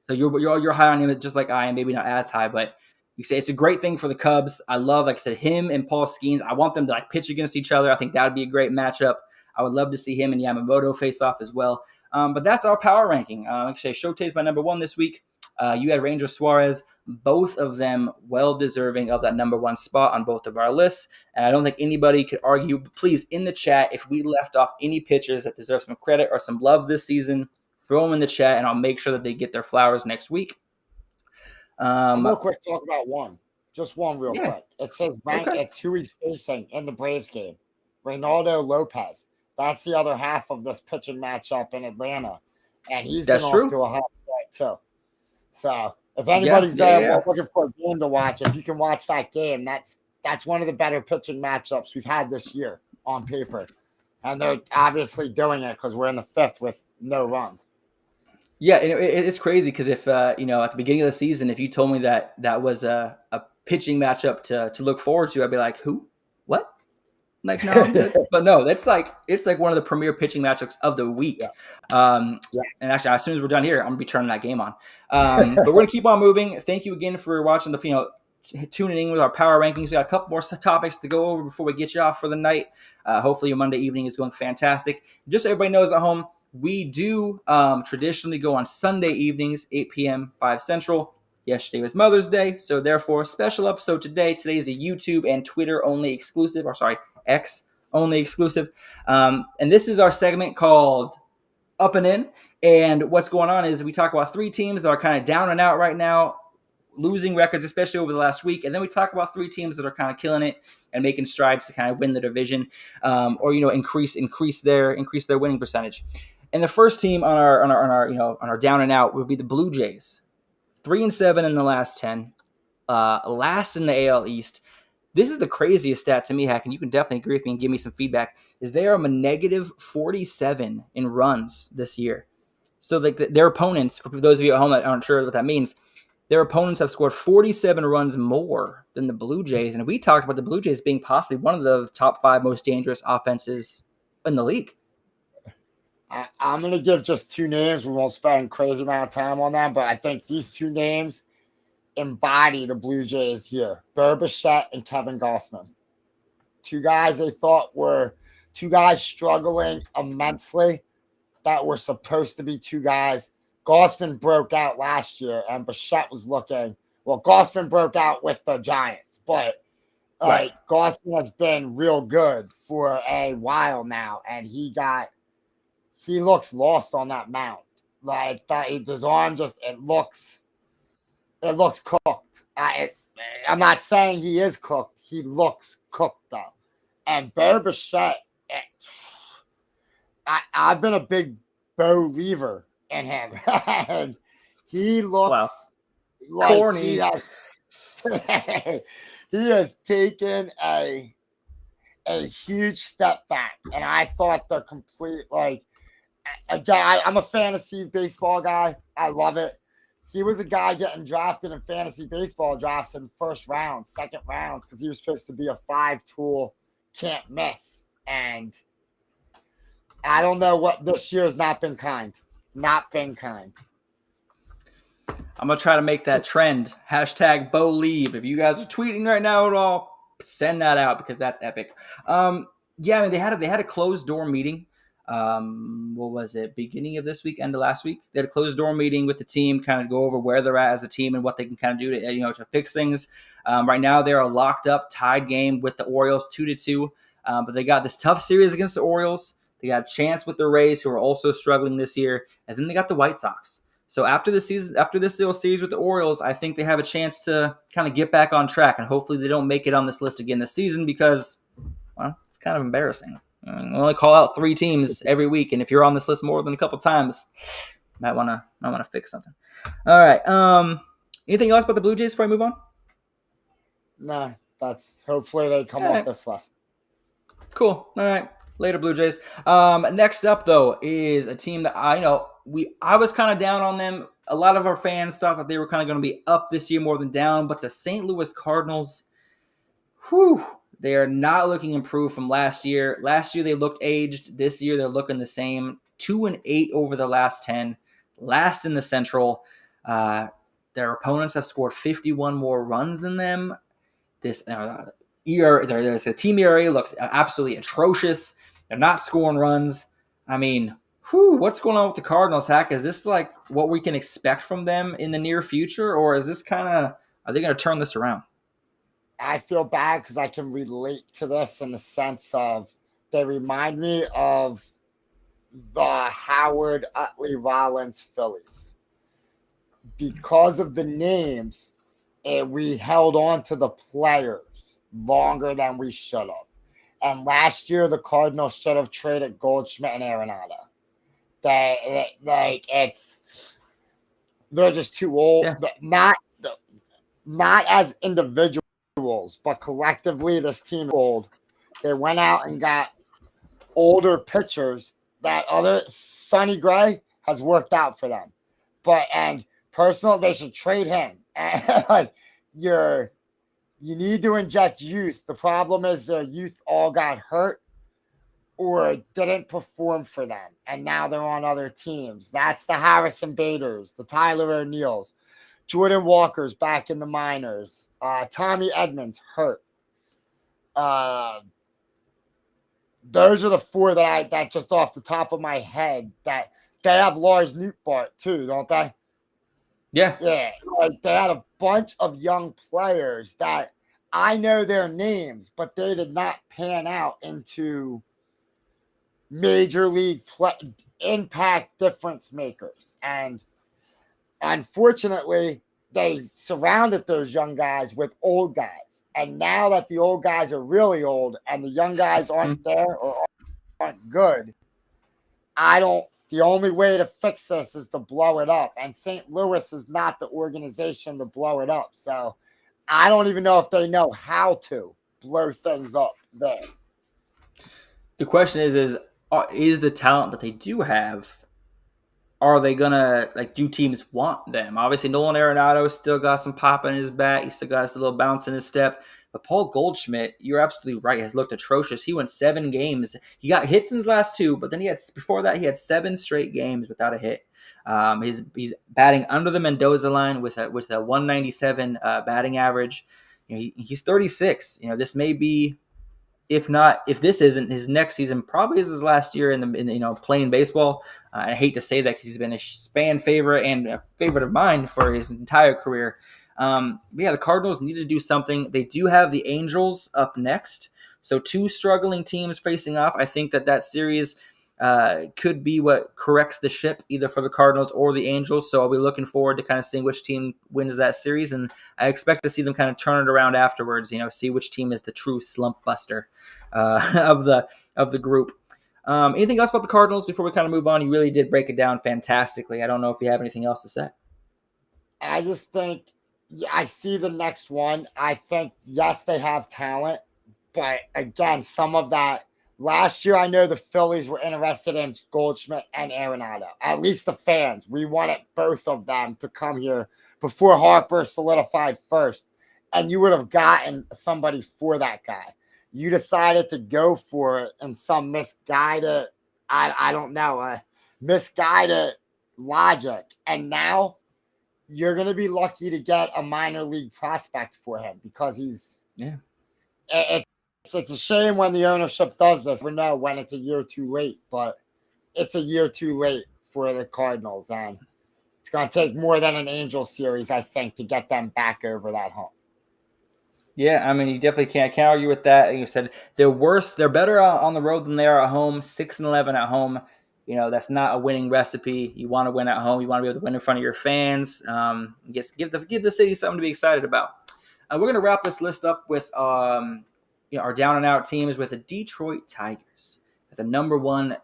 So you're high on him just like I am, maybe not as high, but you say it's a great thing for the Cubs. I love, like I said, him and Paul Skenes. I want them to pitch against each other. I think that would be a great matchup. I would love to see him and Yamamoto face off as well. But that's our power ranking. Like I say, Shotei's my number 1 this week. You had Ranger Suarez, both of them well deserving of that number 1 spot on both of our lists. And I don't think anybody could argue. But please, in the chat, if we left off any pitchers that deserve some credit or some love this season, throw them in the chat, and I'll make sure that they get their flowers next week. Real quick, talk about one. Just one real quick. It says It's who he's facing in the Braves game. Reynaldo Lopez. That's the other half of this pitching matchup in Atlanta. And he's been off to a hot start, too. So if anybody's there looking for a game to watch, if you can watch that game, that's one of the better pitching matchups we've had this year on paper. And they're obviously doing it because we're in the 5th with no runs. Yeah, it's crazy because if, at the beginning of the season, if you told me that was a pitching matchup to look forward to, I'd be like, who? What? Like, no, but no, it's like one of the premier pitching matchups of the week. Yeah. And actually, as soon as we're done here, I'm going to be turning that game on. But we're going to keep on moving. Thank you again for watching tuning in with our power rankings. We got a couple more topics to go over before we get you off for the night. Hopefully your Monday evening is going fantastic. Just so everybody knows at home, we do traditionally go on Sunday evenings, 8 p.m., 5 Central. Yesterday was Mother's Day, so therefore, special episode today. Today is a YouTube and Twitter only exclusive, X only exclusive. And this is our segment called Up and In. And what's going on is we talk about 3 teams that are kind of down and out right now, losing records, especially over the last week. And then we talk about 3 teams that are kind of killing it and making strides to kind of win the division, or increase their winning percentage. And the first team on our down and out would be the Blue Jays, 3-7 in the last 10, last in the AL East. This is the craziest stat to me, Hack, and you can definitely agree with me and give me some feedback, is they are a negative 47 in runs this year. So like their opponents, for those of you at home that aren't sure what that means, their opponents have scored 47 runs more than the Blue Jays. And we talked about the Blue Jays being possibly one of the top 5 most dangerous offenses in the league. I'm going to give just 2 names. We won't spend a crazy amount of time on them, but I think these 2 names embody the Blue Jays here. Bichette and Kevin Gausman. 2 guys they thought were 2 guys struggling immensely that were supposed to be 2 guys. Gausman broke out last year, and Bichette was looking – well, Gausman broke out with the Giants, but Right. Gausman has been real good for a while now, and he looks lost on that mound. Like his arm just it looks cooked. I'm not saying he is cooked. He looks cooked though. And Bichette, I've been a big believer in him, and he looks like corny. He has taken a huge step back, and I thought the complete again, I'm a fantasy baseball guy. I love it. He was a guy getting drafted in fantasy baseball drafts in first round, second rounds, because he was supposed to be a 5-tool, can't miss. And I don't know what this year has not been kind. Not been kind. I'm going to try to make that trend. Hashtag Bo Leave. If you guys are tweeting right now at all, send that out because that's epic. Yeah, I mean, they had a closed door meeting. What was it? Beginning of this week, end of last week. They had a closed door meeting with the team, kind of go over where they're at as a team and what they can kind of do to to fix things. Right now, they're a locked up, tied game with the Orioles, 2-2. But they got this tough series against the Orioles. They got a chance with the Rays, who are also struggling this year, and then they got the White Sox. So after this little series with the Orioles, I think they have a chance to kind of get back on track, and hopefully they don't make it on this list again this season because, well, it's kind of embarrassing. We only call out 3 teams every week, and if you're on this list more than a couple times, might want to fix something. All right. Anything else about the Blue Jays before I move on? Nah, that's hopefully they come off this list. Cool. All right. Later, Blue Jays. Next up, though, is a team that I was kind of down on them. A lot of our fans thought that they were kind of going to be up this year more than down, but the St. Louis Cardinals, they are not looking improved from last year. Last year they looked aged. This year they're looking the same. 2-8 over the last 10. Last in the Central. Their opponents have scored 51 more runs than them. This their team ERA looks absolutely atrocious. They're not scoring runs. I mean, what's going on with the Cardinals, Hack? Is this like what we can expect from them in the near future, or is this are they going to turn this around? I feel bad because I can relate to this in the sense of they remind me of the Howard Utley Rollins Phillies. Because of the names, we held on to the players longer than we should have. And last year, the Cardinals should have traded Goldschmidt and Arenado. They're just too old. Yeah. Not as individuals, but collectively, this team is old. They went out and got older pitchers that Sonny Gray has worked out for them. And personally, they should trade him. You need to inject youth. The problem is their youth all got hurt or didn't perform for them, and now they're on other teams. That's the Harrison Baders, the Tyler O'Neills, Jordan Walker's back in the minors, Tommy Edmonds hurt. Those are the 4 that just off the top of my head that they have Lars Nootbaert too, don't they? Yeah. Yeah. They had a bunch of young players that I know their names, but they did not pan out into major league impact difference makers. And unfortunately, they surrounded those young guys with old guys. And now that the old guys are really old and the young guys aren't there or aren't good, the only way to fix this is to blow it up. And St. Louis is not the organization to blow it up. So I don't even know if they know how to blow things up there. The question is the talent that they do have, are they gonna do teams want them? Obviously, Nolan Arenado still got some pop in his bat. He still got his little bounce in his step. But Paul Goldschmidt, you're absolutely right, has looked atrocious. He went 7 games. He got hits in his last 2, but then before that he had 7 straight games without a hit. He's batting under the Mendoza line with a 197 batting average. He's 36. This may be, if this isn't his next season, probably is his last year in playing baseball. I hate to say that because he's been a fan favorite and a favorite of mine for his entire career. But yeah, the Cardinals need to do something. They do have the Angels up next, so 2 struggling teams facing off. I think that series could be what corrects the ship, either for the Cardinals or the Angels. So I'll be looking forward to kind of seeing which team wins that series, and I expect to see them kind of turn it around afterwards. See which team is the true slump buster of the group. Anything else about the Cardinals before we kind of move on? You really did break it down fantastically. I don't know if you have anything else to say. I just think I see the next one. I think, yes, they have talent, but again, some of that. Last year, I know the Phillies were interested in Goldschmidt and Arenado. At least the fans. We wanted both of them to come here before Harper solidified first. And you would have gotten somebody for that guy. You decided to go for it in some misguided, I don't know, misguided logic. And now you're going to be lucky to get a minor league prospect for him because he's It's a shame when the ownership does this. We know when it's a year too late, but it's a year too late for the Cardinals. And it's going to take more than an Angel series, I think, to get them back over that hump. Yeah, I mean, you definitely can't argue with that. Like you said, they're better on the road than they are at home. 6-11 at home. That's not a winning recipe. You want to win at home. You want to be able to win in front of your fans. Give the city something to be excited about. We're going to wrap this list up with our down and out teams with the Detroit Tigers at the number 1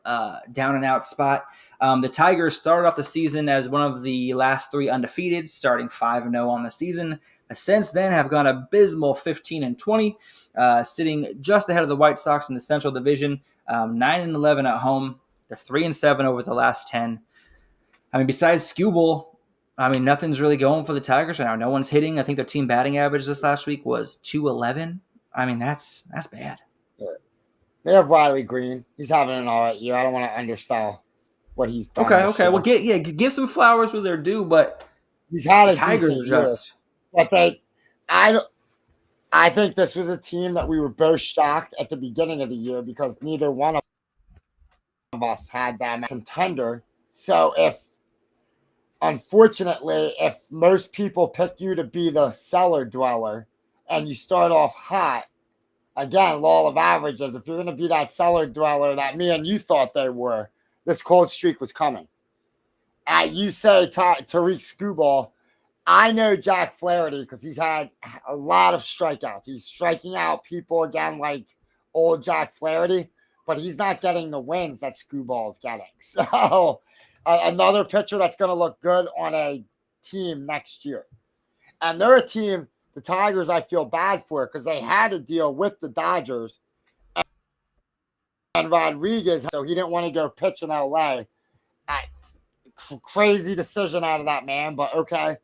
down and out spot. The Tigers started off the season as one of the last 3 undefeated, starting 5-0 on the season. Since then have gone abysmal 15-20, sitting just ahead of the White Sox in the Central Division, 9-11 at home. They're 3-7 over the last 10. I mean, besides Skubal, nothing's really going for the Tigers right now. No one's hitting. I think their team batting average this last week was .211. That's bad. They have Riley Green. He's having an all right year. I don't want to undersell what he's done. Okay. Well, give some flowers where they're due, but he's had the a Tigers decent are just. Year. But I think this was a team that we were both shocked at the beginning of the year because neither one of us had them a contender. So unfortunately, if most people pick you to be the cellar dweller and you start off hot, again, law of averages, if you're going to be that cellar dweller that me and you thought they were, this cold streak was coming. You say Tariq Skubal, I know Jack Flaherty because he's had a lot of strikeouts. He's striking out people again like old Jack Flaherty, but he's not getting the wins that Skubal is getting. So another pitcher that's going to look good on a team next year. And they're a team, the Tigers, I feel bad for because they had to deal with the Dodgers and Rodriguez, so he didn't want to go pitch in LA. Crazy decision out of that man, but okay.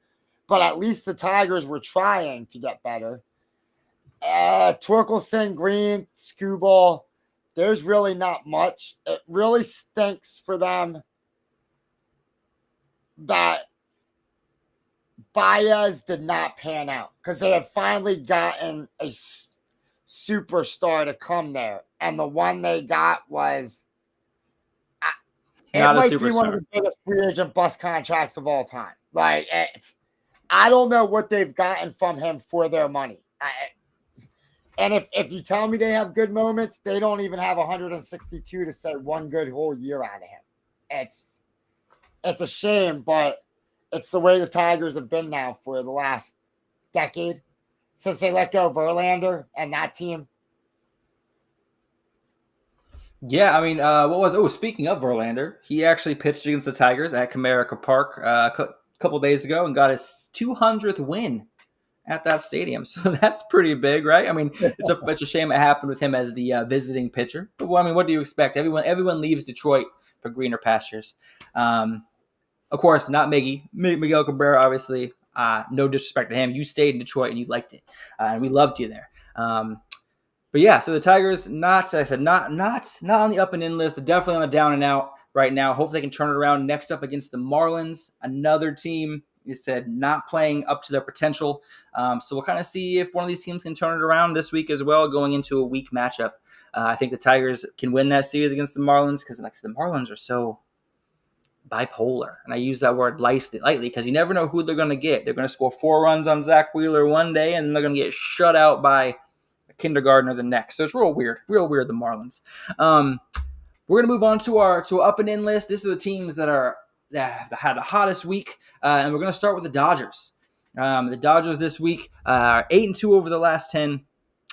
But at least the Tigers were trying to get better. Torkelson, Green, Skubal, there's really not much. It really stinks for them that Baez did not pan out because they had finally gotten a superstar to come there. And the one they got was not it might a superstar. Be one of the biggest free agent bust contracts of all time. I don't know what they've gotten from him for their money. And if you tell me they have good moments, they don't even have 162 to say one good whole year out of him. It's it's a shame, but it's the way the Tigers have been now for the last decade since they let go of Verlander and that team. Yeah, I mean, what was? Oh, speaking of Verlander, he actually pitched against the Tigers at Comerica Park a couple days ago and got his 200th win at that stadium. So that's pretty big, right? I mean, it's a shame it happened with him as the visiting pitcher. But well, I mean, what do you expect? Everyone leaves Detroit for greener pastures. Of course, not Miguel Cabrera, obviously. No disrespect to him. You stayed in Detroit and you liked it, and we loved you there. But yeah, so the Tigers, not like I said, not on the up and in list. They're definitely on the down and out right now. Hopefully, they can turn it around. Next up against the Marlins, another team you said not playing up to their potential. So we'll kind of see if one of these teams can turn it around this week as well, going into a weak matchup. I think the Tigers can win that series against the Marlins because, like I said, the Marlins are so bipolar, and I use that word lightly because you never know who they're going to get. They're going to score 4 runs on Zach Wheeler one day, and then they're going to get shut out by kindergartner the next. So it's real weird, the Marlins. We're gonna move on to our up and in list. This are the teams that had the hottest week, and we're gonna start with the Dodgers. The Dodgers this week are 8-2 over the last 10.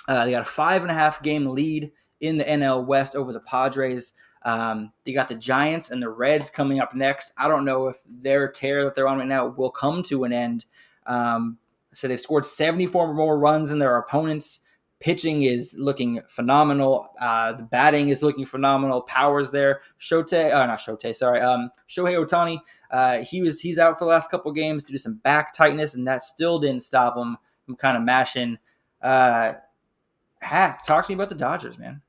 They got a 5.5 game lead in the NL West over the Padres. They got the Giants and the Reds coming up next. I don't know if their tear that they're on right now will come to an end. So they've scored 74 more runs than their opponents. Pitching is looking phenomenal. The batting is looking phenomenal. Power's there. Shohei Ohtani. He's out for the last couple games due to some back tightness, and that still didn't stop him from kind of mashing. Hack, talk to me about the Dodgers, man.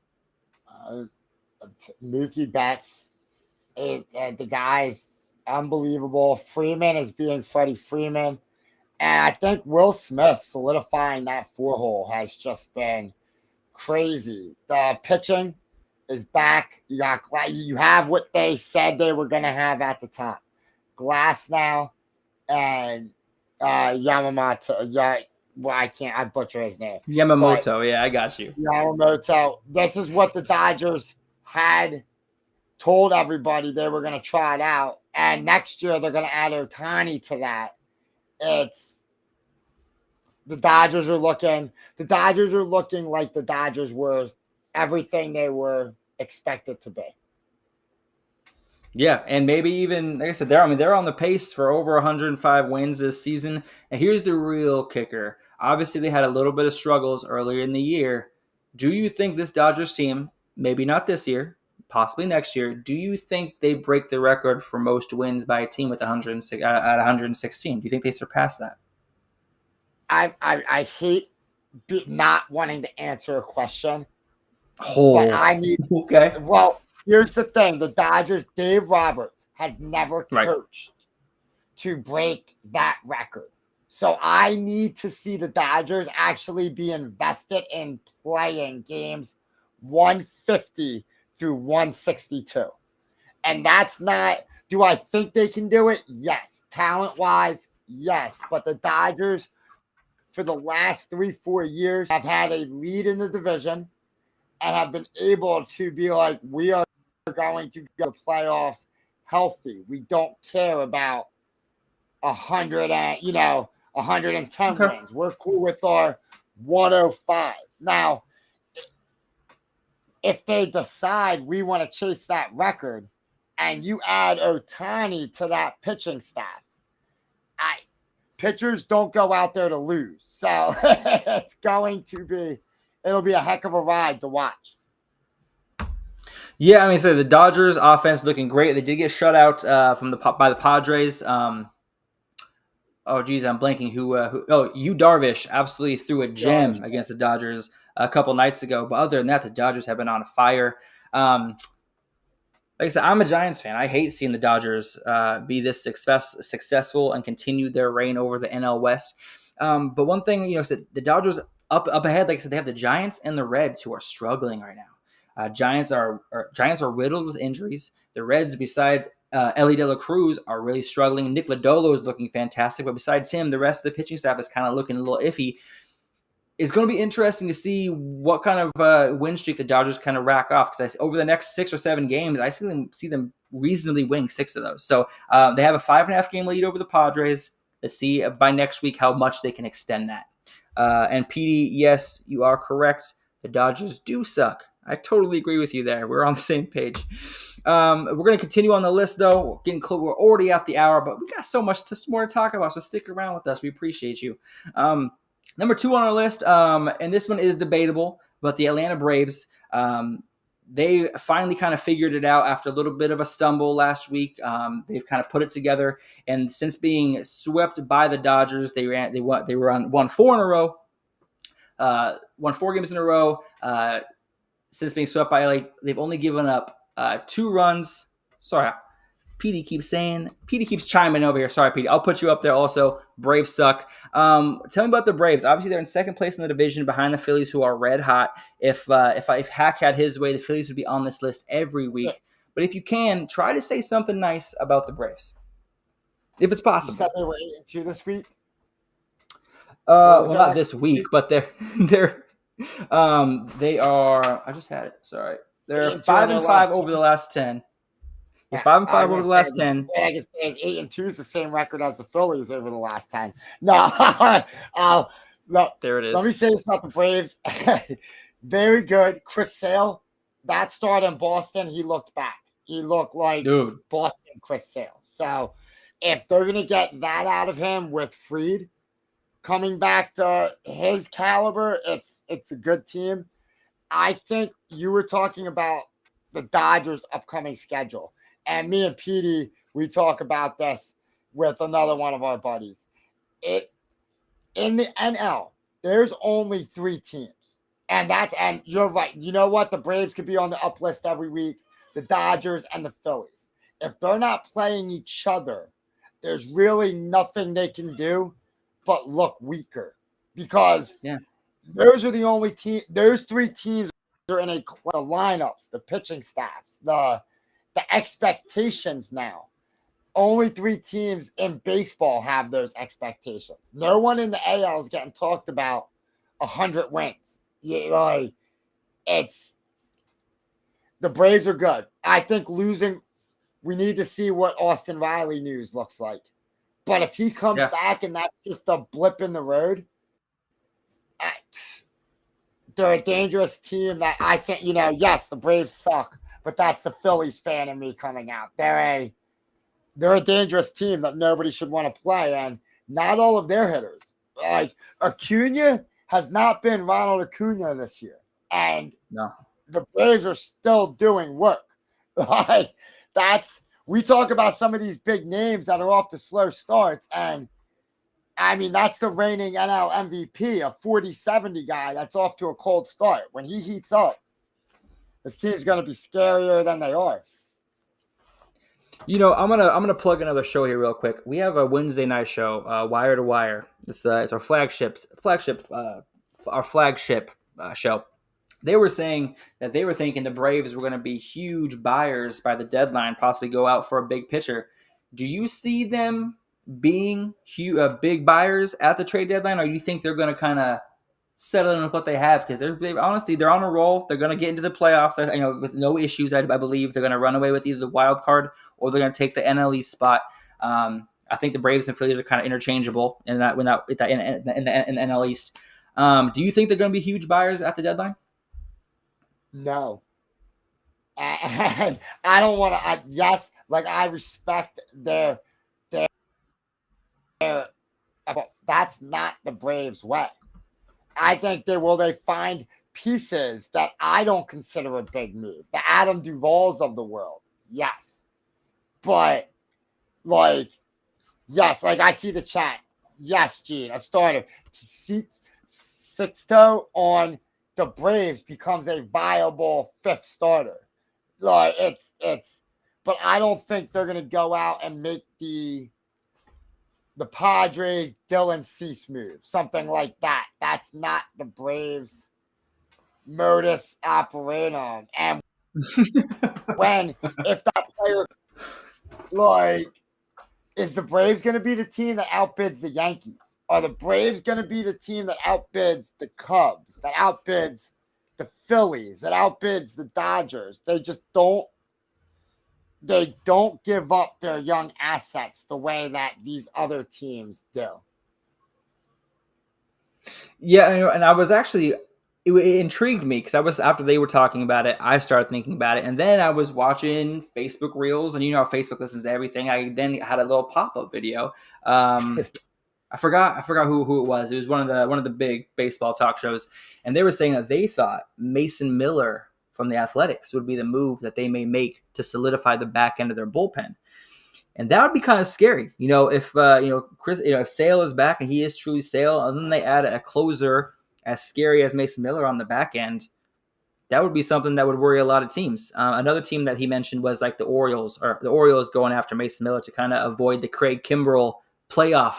Mookie Betts, the guy's unbelievable. Freeman is being Freddie Freeman. And I think Will Smith solidifying that 4-hole has just been crazy. The pitching is back. You have what they said they were going to have at the top. Glass now and Yamamoto. Yeah, well, I butcher his name. Yamamoto, yeah, I got you. Yamamoto. This is what the Dodgers had told everybody they were going to try it out. And next year they're going to add Ohtani to that. The Dodgers are looking like the Dodgers were everything they were expected to be. Yeah, and maybe even, like I said, they're on the pace for over 105 wins this season. And here's the real kicker. Obviously, they had a little bit of struggles earlier in the year. Do you think this Dodgers team, maybe not this year, possibly next year, do you think they break the record for most wins by a team with 106 at 116? Do you think they surpass that? I hate not wanting to answer a question. But I need okay. Well, here's the thing: the Dodgers, Dave Roberts has never coached to break that record. So I need to see the Dodgers actually be invested in playing games 150 through 162. And that's not, do I think they can do it? Yes. Talent-wise, yes. But the Dodgers, for the last 3-4 years, have had a lead in the division and have been able to be like, we are going to go to playoffs healthy. We don't care about 110 wins. We're cool with our 105. Now, if they decide we want to chase that record and you add Ohtani to that pitching staff, pitchers don't go out there to lose. So it'll be a heck of a ride to watch. Yeah, I mean, so the Dodgers offense looking great. They did get shut out by the Padres. I'm blanking. Yu Darvish absolutely threw a gem against the Dodgers a couple nights ago. But other than that, the Dodgers have been on fire. Like I said, I'm a Giants fan. I hate seeing the Dodgers be this successful and continue their reign over the NL West. But one thing, the Dodgers up ahead, like I said, they have the Giants and the Reds who are struggling right now. Giants are riddled with injuries. The Reds, besides Ellie De La Cruz, are really struggling. Nick Lodolo is looking fantastic, but besides him, the rest of the pitching staff is kind of looking a little iffy. it's going to be interesting to see what kind of win streak the Dodgers kind of rack off, because over the next 6 or 7 games, I see them reasonably winning 6 of those. So they have a 5.5 game lead over the Padres. Let's see by next week how much they can extend that. And PD, yes, you are correct. The Dodgers do suck. I totally agree with you there. We're on the same page. We're going to continue on the list, though. We're getting close. We're already at the hour, but we got so much more to talk about, so stick around with us. We appreciate you. Number 2 on our list, and this one is debatable, but the Atlanta Braves, they finally kind of figured it out after a little bit of a stumble last week. They've kind of put it together, and since being swept by the Dodgers, won 4 in a row, won 4 games in a row. Since being swept by LA, they've only given up 2 runs. Sorry, PD keeps chiming over here. Sorry, PD. I'll put you up there also. Braves suck. Tell me about the Braves. Obviously, they're in second place in the division behind the Phillies, who are red hot. If Hack had his way, the Phillies would be on this list every week. Yeah. But if you can, try to say something nice about the Braves, if it's possible. You said they were 8-2 this week. Well, not this week, but they are. I just had it. Sorry, they're 5-5 over the last 10. They're 5-5 over the last 10. I can say 8-2 is the same record as the Phillies over the last 10. No, there it is. Let me say this about the Braves. Very good. Chris Sale, that start in Boston, he looked back. He looked like Boston Chris Sale. So if they're going to get that out of him with Fried coming back to his caliber, it's a good team. I think you were talking about the Dodgers' upcoming schedule. And me and Petey, we talk about this with another one of our buddies. In the NL, there's only 3 teams. And you're right. You know what? The Braves could be on the up list every week. The Dodgers and the Phillies. If they're not playing each other, there's really nothing they can do but look weaker. Because those are the only team. Those 3 teams are in the lineups, the pitching staffs, the expectations now. Only 3 teams in baseball have those expectations. No one in the AL is getting talked about 100 wins. The Braves are good. I think losing, we need to see what Austin Riley news looks like. But if he comes back and that's just a blip in the road, they're a dangerous team that I think, yes, the Braves suck, but that's the Phillies fan in me coming out. They're a dangerous team that nobody should want to play, and not all of their hitters. Like Acuna has not been Ronald Acuna this year, and the Braves are still doing work. Like we talk about some of these big names that are off to slow starts, and I mean that's the reigning NL MVP, a 40-70 guy that's off to a cold start. When he heats up, this team's going to be scarier than they are. I'm gonna plug another show here real quick. We have a Wednesday night show, Wire to Wire. It's our flagship show. They were saying that they were thinking the Braves were going to be huge buyers by the deadline, possibly go out for a big pitcher. Do you see them being big buyers at the trade deadline, or do you think they're going to kind of settle in with what they have? Because they're on a roll. They're going to get into the playoffs, with no issues. I believe they're going to run away with either the wild card or they're going to take the NL East spot. I think the Braves and Phillies are kind of interchangeable in the NL East. Do you think they're going to be huge buyers at the deadline? No. And I don't want to. Yes, like I respect their. That's not the Braves' way. I think they find pieces that I don't consider a big move. The Adam Duvalls of the world, yes, but yes, I see the chat. Yes, Gene, a starter. Sixto on the Braves becomes a viable 5th starter. But I don't think they're gonna go out and make the Padres Dylan Cease move, something like that. That's not the Braves modus operandum. And if that player, is the Braves going to be the team that outbids the Yankees? Are the Braves going to be the team that outbids the Cubs, that outbids the Phillies, that outbids the Dodgers? They just don't. They don't give up their young assets the way that these other teams do. Yeah, and I was actually it intrigued me because I was after they were talking about it, I started thinking about it, and then I was watching Facebook Reels, and you know how Facebook listens to everything. I then had a little pop up video. I forgot who it was. It was one of the big baseball talk shows, and they were saying that they thought Mason Miller from the Athletics would be the move that they may make to solidify the back end of their bullpen. And that would be kind of scary, if Chris, if Sale is back and he is truly Sale, and then they add a closer as scary as Mason Miller on the back end. That would be something that would worry a lot of teams. Another team that he mentioned was like the Orioles, or the Orioles going after Mason Miller to kind of avoid the Craig Kimbrell playoff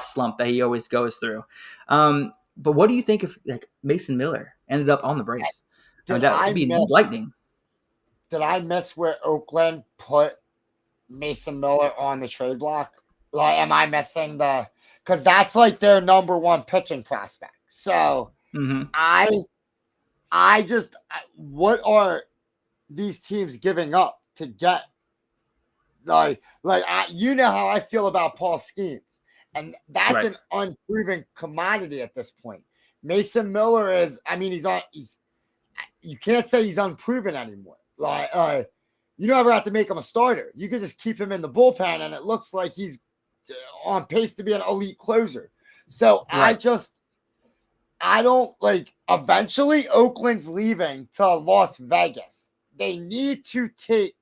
slump that he always goes through. But what do you think if like Mason Miller ended up on the Braves? I mean, that would be lightning. Did I miss where Oakland put Mason Miller on the trade block? Like, am I missing because that's like their number one pitching prospect. So I just, what are these teams giving up to get you know how I feel about Paul Skenes, and that's an unproven commodity at this point. Mason Miller is, I mean, you can't say he's unproven anymore. You never have to make him a starter. You can just keep him in the bullpen, and it looks like he's on pace to be an elite closer. So I don't eventually Oakland's leaving to Las Vegas. They need to take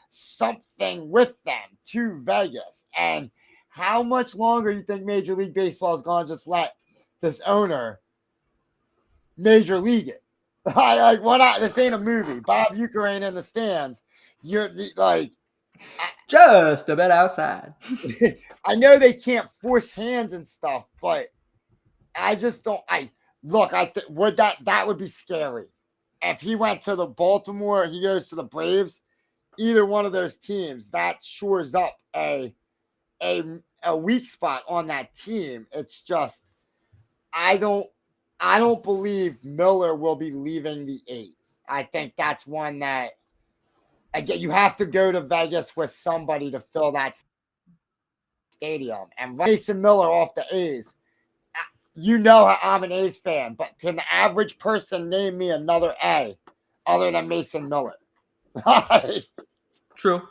something with them to Vegas. And how much longer you think Major League Baseball is going to just let this owner major league it? Why not? This ain't a movie. Bob Uecker ain't in the stands. You're just a bit outside. I know they can't force hands and stuff, but I just don't. That would be scary. If he went to the Baltimore, he goes to the Braves, either one of those teams, that shores up a weak spot on that team. It's just I don't believe Miller will be leaving the A's. I think that's one that, again, you have to go to Vegas with somebody to fill that stadium. And Mason Miller off the A's, you know I'm an A's fan, but can the average person name me another A other than Mason Miller? True.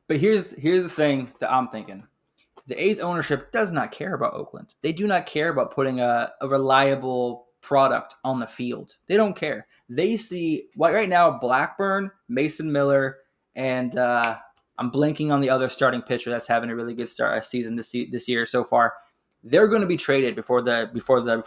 But here's the thing that I'm thinking. The A's ownership does not care about Oakland. They do not care about putting a reliable product on the field. They don't care. They see right now Blackburn, Mason Miller, and I'm blanking on the other starting pitcher that's having a really good season this year so far. They're going to be traded before the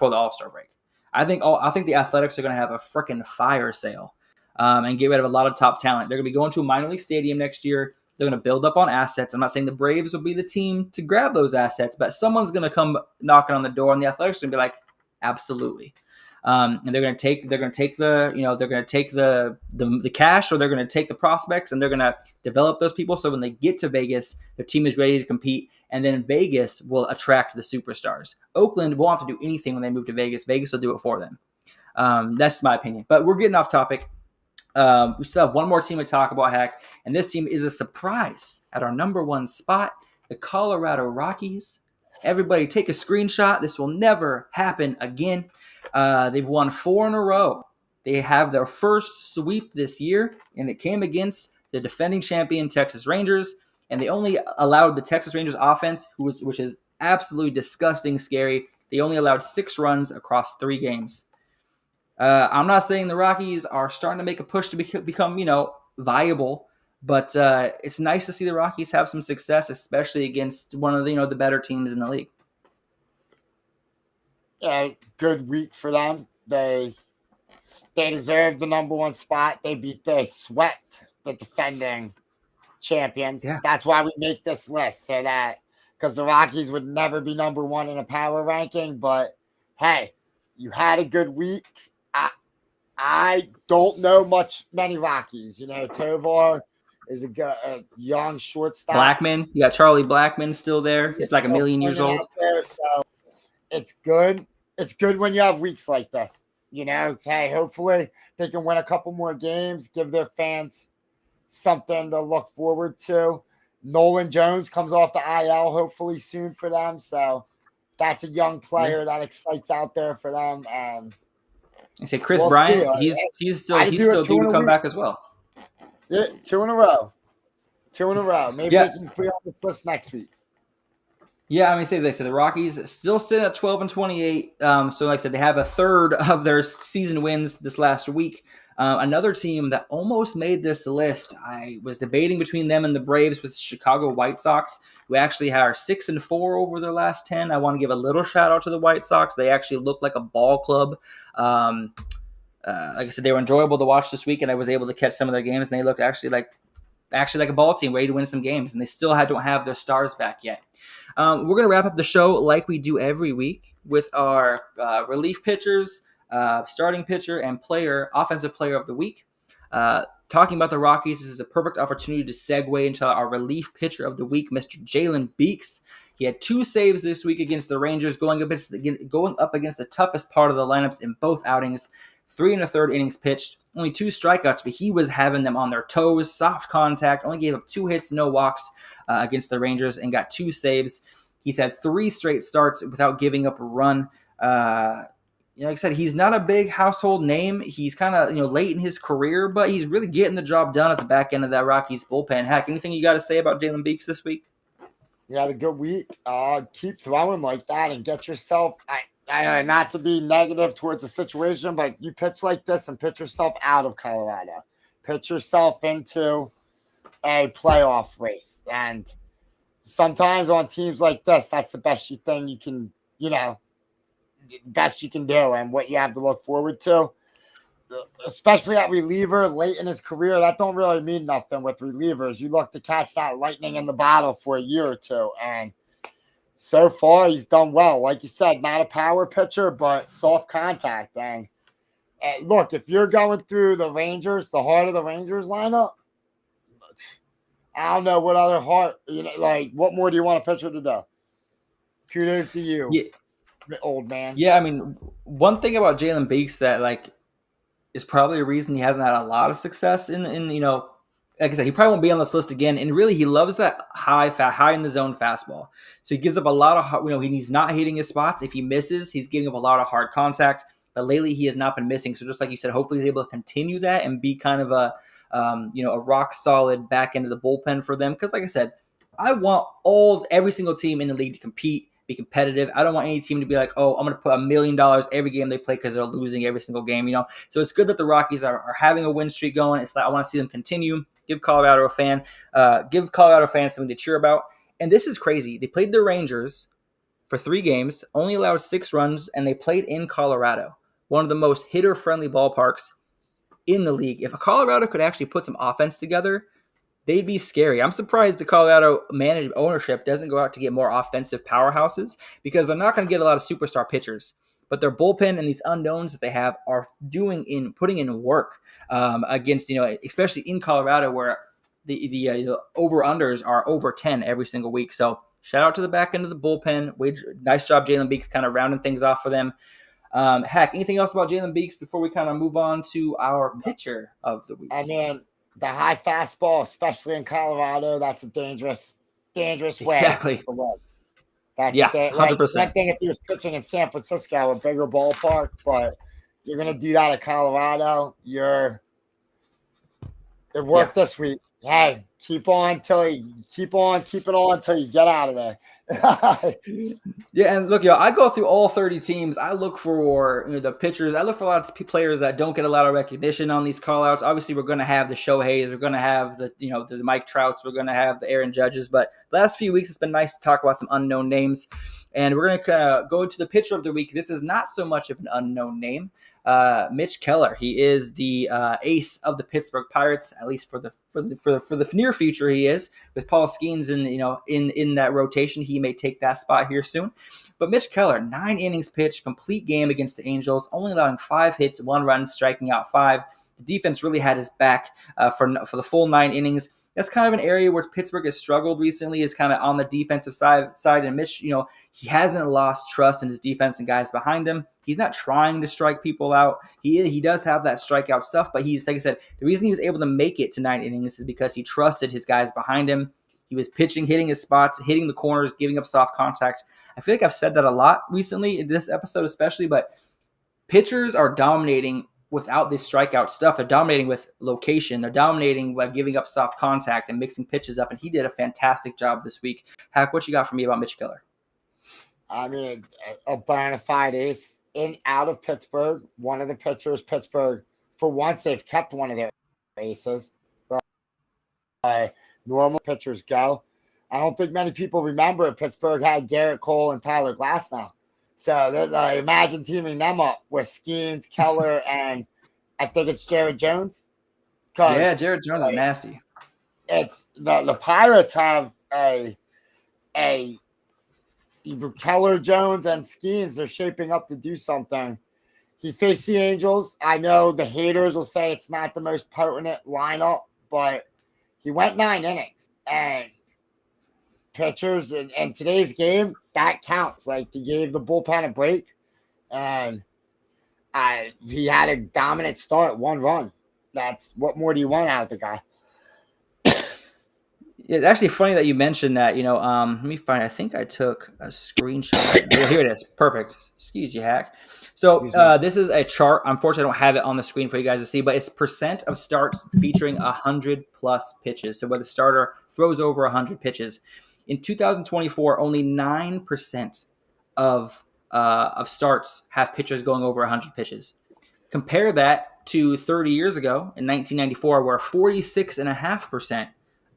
All-Star break. I think the Athletics are going to have a freaking fire sale and get rid of a lot of top talent. They're going to be going to a minor league stadium next year. They're going to build up on assets. I'm not saying the Braves will be the team to grab those assets, but someone's going to come knocking on the door, and the Athletics are going to be like, absolutely. And they're going to take the cash, or they're going to take the prospects, and they're going to develop those people. So when they get to Vegas, their team is ready to compete, and then Vegas will attract the superstars. Oakland won't have to do anything when they move to Vegas. Vegas will do it for them. That's my opinion. But we're getting off topic. We still have one more team to talk about, Hack, and this team is a surprise at our number one spot, the Colorado Rockies. Everybody take a screenshot. This will never happen again. They've won 4 in a row. They have their first sweep this year, and it came against the defending champion Texas Rangers, and they only allowed the Texas Rangers offense, which is absolutely disgusting scary. They only allowed 6 runs across 3 games. I'm not saying the Rockies are starting to make a push to become, viable, but it's nice to see the Rockies have some success, especially against one of the better teams in the league. Yeah, good week for them. They deserve the number one spot. They swept the defending champions. Yeah. That's why we make this list, so that because the Rockies would never be number one in a power ranking. But hey, you had a good week. I don't know many Rockies. Tovar is a young shortstop. Blackman, you got Charlie Blackman still there. He's like a million years old. So it's good. It's good when you have weeks like this. Hey, hopefully they can win a couple more games, give their fans something to look forward to. Nolan Jones comes off the IL hopefully soon for them. So that's a young Yeah. player that excites out there for them. And I say Chris we'll see. Bryant, he's Got still to he's do it still two due in to a come week. back as well. Yeah, two in a row. Two in a row. Maybe Yeah. they can be on this list next week. Yeah, I mean, they said the Rockies still sit at 12-28. So, like I said, they have a third of their season wins this last week. Another team that almost made this list, I was debating between them and the Braves, was the Chicago White Sox, who actually are 6-4 over their last 10. I want to give a little shout out to the White Sox. They actually look like a ball club. Like I said, they were enjoyable to watch this week, and I was able to catch some of their games, and they looked actually like a ball team ready to win some games, and they still don't have their stars back yet. We're going to wrap up the show like we do every week with our relief pitchers, starting pitcher, and offensive player of the week. Talking about the Rockies, this is a perfect opportunity to segue into our relief pitcher of the week, Mr. Jalen Beeks. He had 2 saves this week against the Rangers, going up against the toughest part of the lineups in both outings. 3 1/3 innings pitched, only 2 strikeouts, but he was having them on their toes, soft contact, only gave up 2 hits, no walks against the Rangers, and got 2 saves. He's had 3 straight starts without giving up a run. Like I said, he's not a big household name. He's kind of late in his career, but he's really getting the job done at the back end of that Rockies bullpen. Heck, anything you got to say about Jalen Beeks this week? You had a good week. Keep throwing like that and get yourself. Not to be negative towards the situation, but you pitch like this and pitch yourself out of Colorado. Pitch yourself into a playoff race. And sometimes on teams like this, that's the best thing you can, best you can do and what you have to look forward to. Especially at reliever late in his career, that don't really mean nothing with relievers. You look to catch that lightning in the bottle for a year or two, and so far he's done well. Like you said, not a power pitcher, but soft contact. And look, if you're going through the heart of the Rangers lineup, I don't know what other what more do you want a pitcher to do? Kudos to you, old man. Yeah, I mean, one thing about Jalen Beeks that is probably a reason he hasn't had a lot of success in like I said, he probably won't be on this list again. And really, he loves that high in the zone fastball. So he gives up a lot of he's not hitting his spots. If he misses, he's giving up a lot of hard contact. But lately, he has not been missing. So just like you said, hopefully he's able to continue that and be kind of a rock solid back end of the bullpen for them. Because like I said, I want every single team in the league to compete, be competitive. I don't want any team to be like, oh, I'm going to put $1 million every game they play because they're losing every single game. So it's good that the Rockies are having a win streak going. I want to see them continue. Give Colorado fans something to cheer about. And this is crazy. They played the Rangers for 3 games, only allowed 6 runs, and they played in Colorado, one of the most hitter-friendly ballparks in the league. If Colorado could actually put some offense together, they'd be scary. I'm surprised the Colorado ownership doesn't go out to get more offensive powerhouses because they're not going to get a lot of superstar pitchers. But their bullpen and these unknowns that they have are putting in work against, especially in Colorado where the over-unders are over 10 every single week. So shout out to the back end of the bullpen. Nice job, Jalen Beeks, kind of rounding things off for them. Heck, anything else about Jalen Beeks before we kind of move on to our pitcher of the week? I mean, the high fastball, especially in Colorado, that's a dangerous way. Exactly. That's 100%. One thing if he was pitching in San Francisco, a bigger ballpark, but you're gonna do that at Colorado. It worked this week. Hey, keep it on until you get out of there. Yeah, and look, I go through all 30 teams. I look for the pitchers. I look for a lot of players that don't get a lot of recognition on these callouts. Obviously, we're going to have the Shoheis, we're going to have the Mike Trouts, we're going to have the Aaron Judges. But the last few weeks, it's been nice to talk about some unknown names. And we're going to go into the pitcher of the week. This is not so much of an unknown name. Mitch Keller. He is the ace of the Pittsburgh Pirates, at least for the near future. He is with Paul Skenes in that rotation. He may take that spot here soon. But Mitch Keller, 9 innings pitched, complete game against the Angels, only allowing 5 hits, 1 run, striking out 5. the defense really had his back for the full 9 innings. That's kind of an area where Pittsburgh has struggled recently, is kind of on the defensive side. And Mitch, he hasn't lost trust in his defense and guys behind him. He's not trying to strike people out. He does have that strikeout stuff, but he's, like I said, the reason he was able to make it to 9 innings is because he trusted his guys behind him. He was pitching, hitting his spots, hitting the corners, giving up soft contact. I feel like I've said that a lot recently in this episode especially, but pitchers are dominating without this strikeout stuff. They're dominating with location. They're dominating by giving up soft contact and mixing pitches up, and he did a fantastic job this week. Hack, what you got for me about Mitch Keller? I mean, a bona fide ace in out of Pittsburgh. One of the pitchers, Pittsburgh, for once, they've kept one of their aces. Normal pitchers go. I don't think many people remember Pittsburgh had Garrett Cole and Tyler Glasnow. So imagine teaming them up with Skenes, Keller, and I think it's Jared Jones. Yeah, Jared Jones is nasty. It's the Pirates have a Keller, Jones, and Skenes. They're shaping up to do something. He faced the Angels. I know the haters will say it's not the most potent lineup, but he went 9 innings. And pitchers in today's game, that counts. Like, he gave the bullpen a break, and he had a dominant start, 1 run. What more do you want out of the guy? It's actually funny that you mentioned that. Let me find. I think I took a screenshot. Oh, here it is. Perfect. Excuse you, Hack. So this is a chart. Unfortunately, I don't have it on the screen for you guys to see, but it's percent of starts featuring 100+ pitches. So where the starter throws over 100 pitches. In 2024, only 9% of starts have pitchers going over 100 pitches. Compare that to 30 years ago in 1994, where 46.5%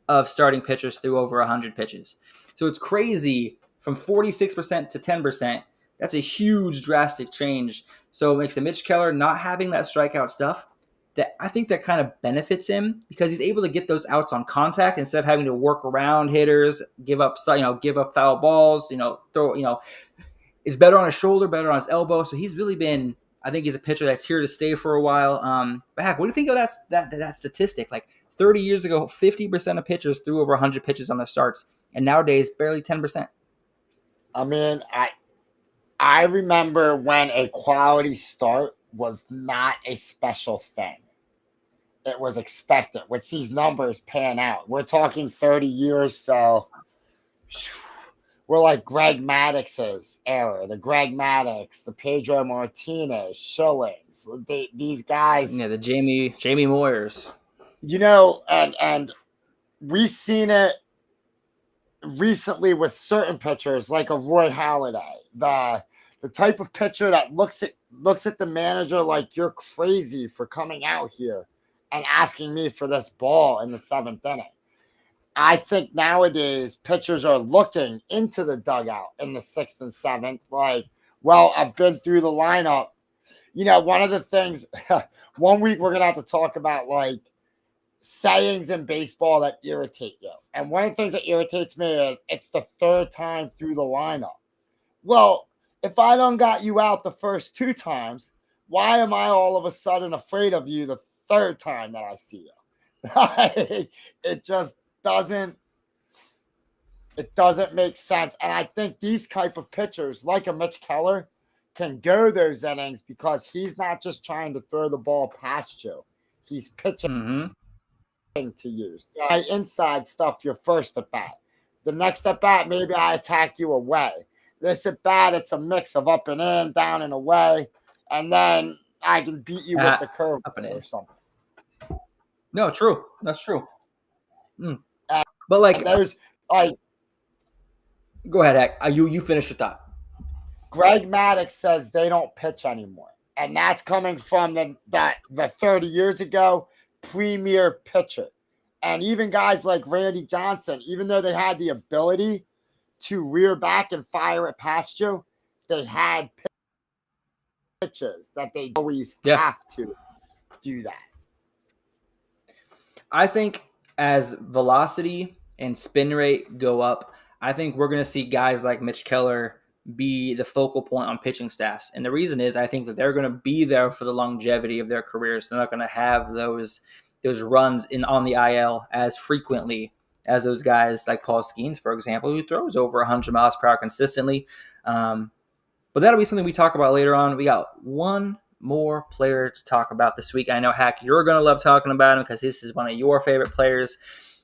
of starting pitchers threw over 100 pitches. So it's crazy, from 46% to 10%. That's a huge, drastic change. So it makes a Mitch Keller not having that strikeout stuff, that I think that kind of benefits him, because he's able to get those outs on contact instead of having to work around hitters, give up foul balls, throw, it's better on his shoulder, better on his elbow. So he's really been, I think he's a pitcher that's here to stay for a while. Back, what do you think of that statistic? Like, 30 years ago, 50% of pitchers threw over 100 pitches on their starts, and nowadays barely 10%. I mean, I remember when a quality start was not a special thing. It was expected, which these numbers pan out. We're talking 30 years, so we're like Greg Maddox's era, the Greg Maddox, the Pedro Martinez, Schillings, these guys. Yeah, the Jamie Moyers. And we've seen it recently with certain pitchers, like a Roy Halladay, the type of pitcher that looks at the manager like, you're crazy for coming out here and asking me for this ball in the 7th inning. I think nowadays pitchers are looking into the dugout in the 6th and 7th, like, well, I've been through the lineup. One of the things, one week we're gonna have to talk about, like, sayings in baseball that irritate you. And one of the things that irritates me is it's the 3rd time through the lineup. Well, if I done got you out the first 2 times, why am I all of a sudden afraid of you the 3rd time that I see you? It just doesn't make sense. And I think these type of pitchers, like a Mitch Keller, can go those innings because he's not just trying to throw the ball past you. He's pitching to you. So I inside stuff your first at bat. The next at bat, maybe I attack you away. This at bat, it's a mix of up and in, down and away, and then I can beat you with the curve up and in or something. No, true. That's true. But like, there's go ahead, Hack. You finish your thought. Greg Maddox says they don't pitch anymore, and that's coming from the 30 years ago premier pitcher. And even guys like Randy Johnson, even though they had the ability to rear back and fire it past you, they had pitches that they always have to do that. I think as velocity and spin rate go up, I think we're going to see guys like Mitch Keller be the focal point on pitching staffs. And the reason is I think that they're going to be there for the longevity of their careers. They're not going to have those runs in on the IL as frequently as those guys like Paul Skenes, for example, who throws over 100 miles per hour consistently. But that'll be something we talk about later on. We got one more player to talk about this week. I know, Hack, you're going to love talking about him because this is one of your favorite players.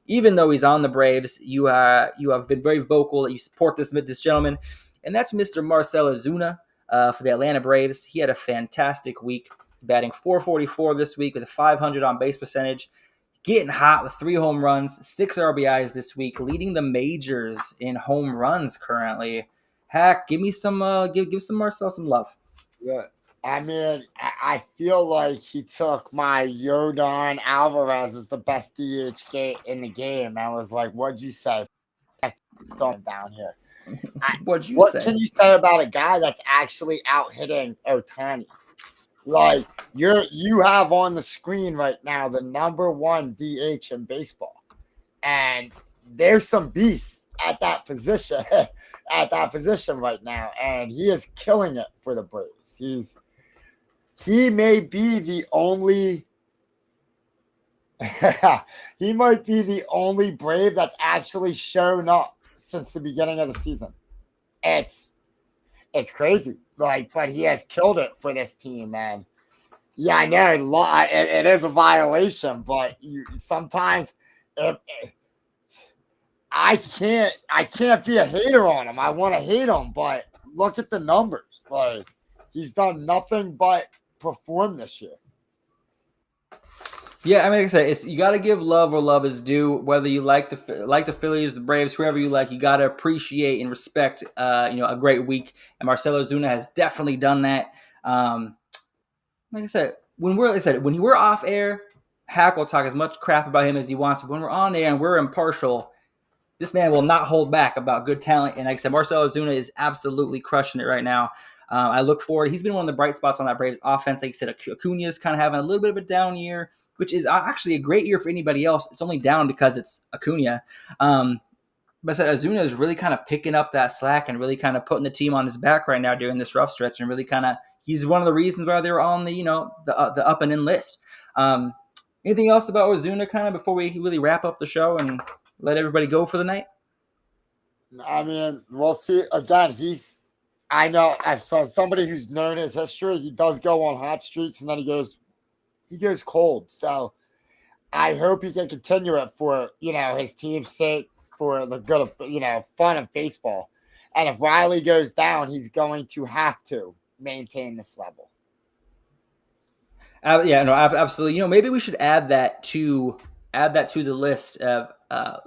Even though he's on the Braves, you have been very vocal that you support this gentleman, and that's Mr. Marcell Ozuna for the Atlanta Braves. He had a fantastic week, batting .444 this week with a .500 on base percentage, getting hot with 3 home runs, 6 RBIs this week, leading the majors in home runs currently. Hack, give me some, give some Marcell some love. Yeah. I mean, I feel like he took my Yordan Alvarez as the best DH in the game. I was like, what'd you say? Down here. What'd you what say? Can you say about a guy that's actually out hitting Ohtani? Like, you have on the screen right now the number 1 DH in baseball. And there's some beasts at that position right now. And he is killing it for the Braves. He may be the only he might be the only Brave that's actually shown up since the beginning of the season. It's crazy. Like, but he has killed it for this team, man. Yeah, I know it is a violation, but sometimes I can't be a hater on him. I want to hate him, but look at the numbers. Like, he's done nothing but perform this year. Yeah, I mean, like I said, you got to give love where love is due. Whether you like the Phillies, the Braves, whoever you like, you got to appreciate and respect, a great week. And Marcell Ozuna has definitely done that. Like I said, when we're off air, Hack will talk as much crap about him as he wants. But when we're on air and we're impartial, this man will not hold back about good talent. And like I said, Marcell Ozuna is absolutely crushing it right now. I look forward. He's been one of the bright spots on that Braves offense. Like you said, Acuna's kind of having a little bit of a down year, which is actually a great year for anybody else. It's only down because it's Acuna. But I said Ozuna is really kind of picking up that slack and really kind of putting the team on his back right now during this rough stretch, and really kind of he's one of the reasons why they were on the the up and in list. Anything else about Ozuna kind of before we really wrap up the show and let everybody go for the night? I mean, we'll see. Again, I know, as somebody who's known his history, he does go on hot streaks and then he goes cold. So I hope he can continue it for, his team's sake, for the good of, fun of baseball. And if Riley goes down, he's going to have to maintain this level. Yeah, no, absolutely. Maybe we should add that to the list of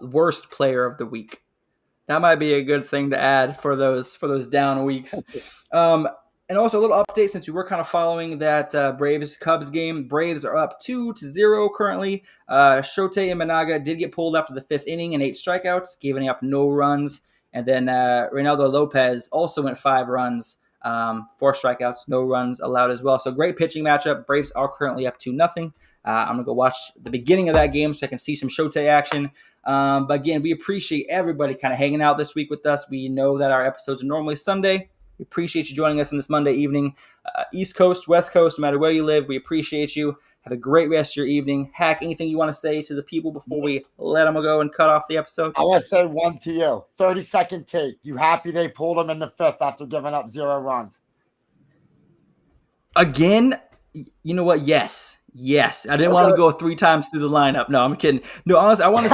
worst player of the week. That might be a good thing to add for those down weeks. And also a little update, since we were kind of following that Braves-Cubs game. Braves are up 2-0 currently. Shotei Imanaga did get pulled after the 5th inning and 8 strikeouts, giving up no runs. And then Reynaldo Lopez also went 5 runs, 4 strikeouts, no runs allowed as well. So great pitching matchup. Braves are currently up 2-0. I'm going to go watch the beginning of that game so I can see some Shotei action. But again, we appreciate everybody kind of hanging out this week with us. We know that our episodes are normally Sunday. We appreciate you joining us on this Monday evening. East Coast, West Coast, no matter where you live, we appreciate you. Have a great rest of your evening. Hack, anything you want to say to the people before we let them go and cut off the episode? I want to say one to you. 30-second take. You happy they pulled him in the 5th after giving up 0 runs? Again, you know what? Yes. I didn't want to go 3 times through the lineup. No, I'm kidding. No, honestly, I want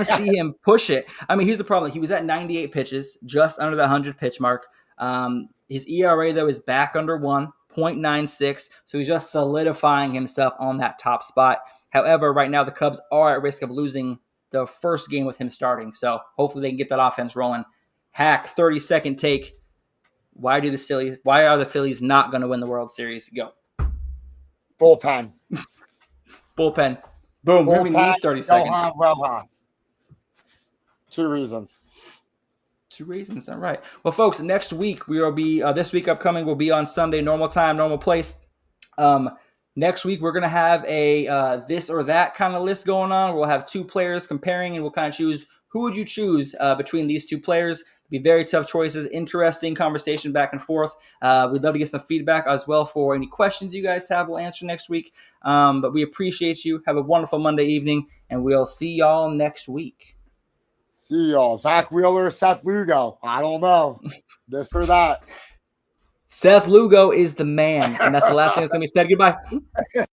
to see him push it. I mean, here's the problem. He was at 98 pitches, just under the 100 pitch mark. His ERA, though, is back under 1, 0.96. So he's just solidifying himself on that top spot. However, right now the Cubs are at risk of losing the first game with him starting. So hopefully they can get that offense rolling. Hack, 30-second take. Why are the Phillies not going to win the World Series? Go. Bullpen. Boom. We need 30 seconds. Johan Rojas. 2 reasons. 2 reasons. All right. Well, folks, next week we will be, this week upcoming will be on Sunday, normal time, normal place. Next week we're going to have a this or that kind of list going on. We'll have 2 players comparing, and we'll kind of choose Who would you choose between these two players? Be very tough choices. Interesting conversation back and forth. We'd love to get some feedback as well for any questions you guys have. We'll answer next week. But we appreciate you. Have a wonderful Monday evening, and we'll see y'all next week. See y'all. Zach Wheeler, Seth Lugo. I don't know. This or that. Seth Lugo is the man, and that's the last thing that's going to be said. Goodbye.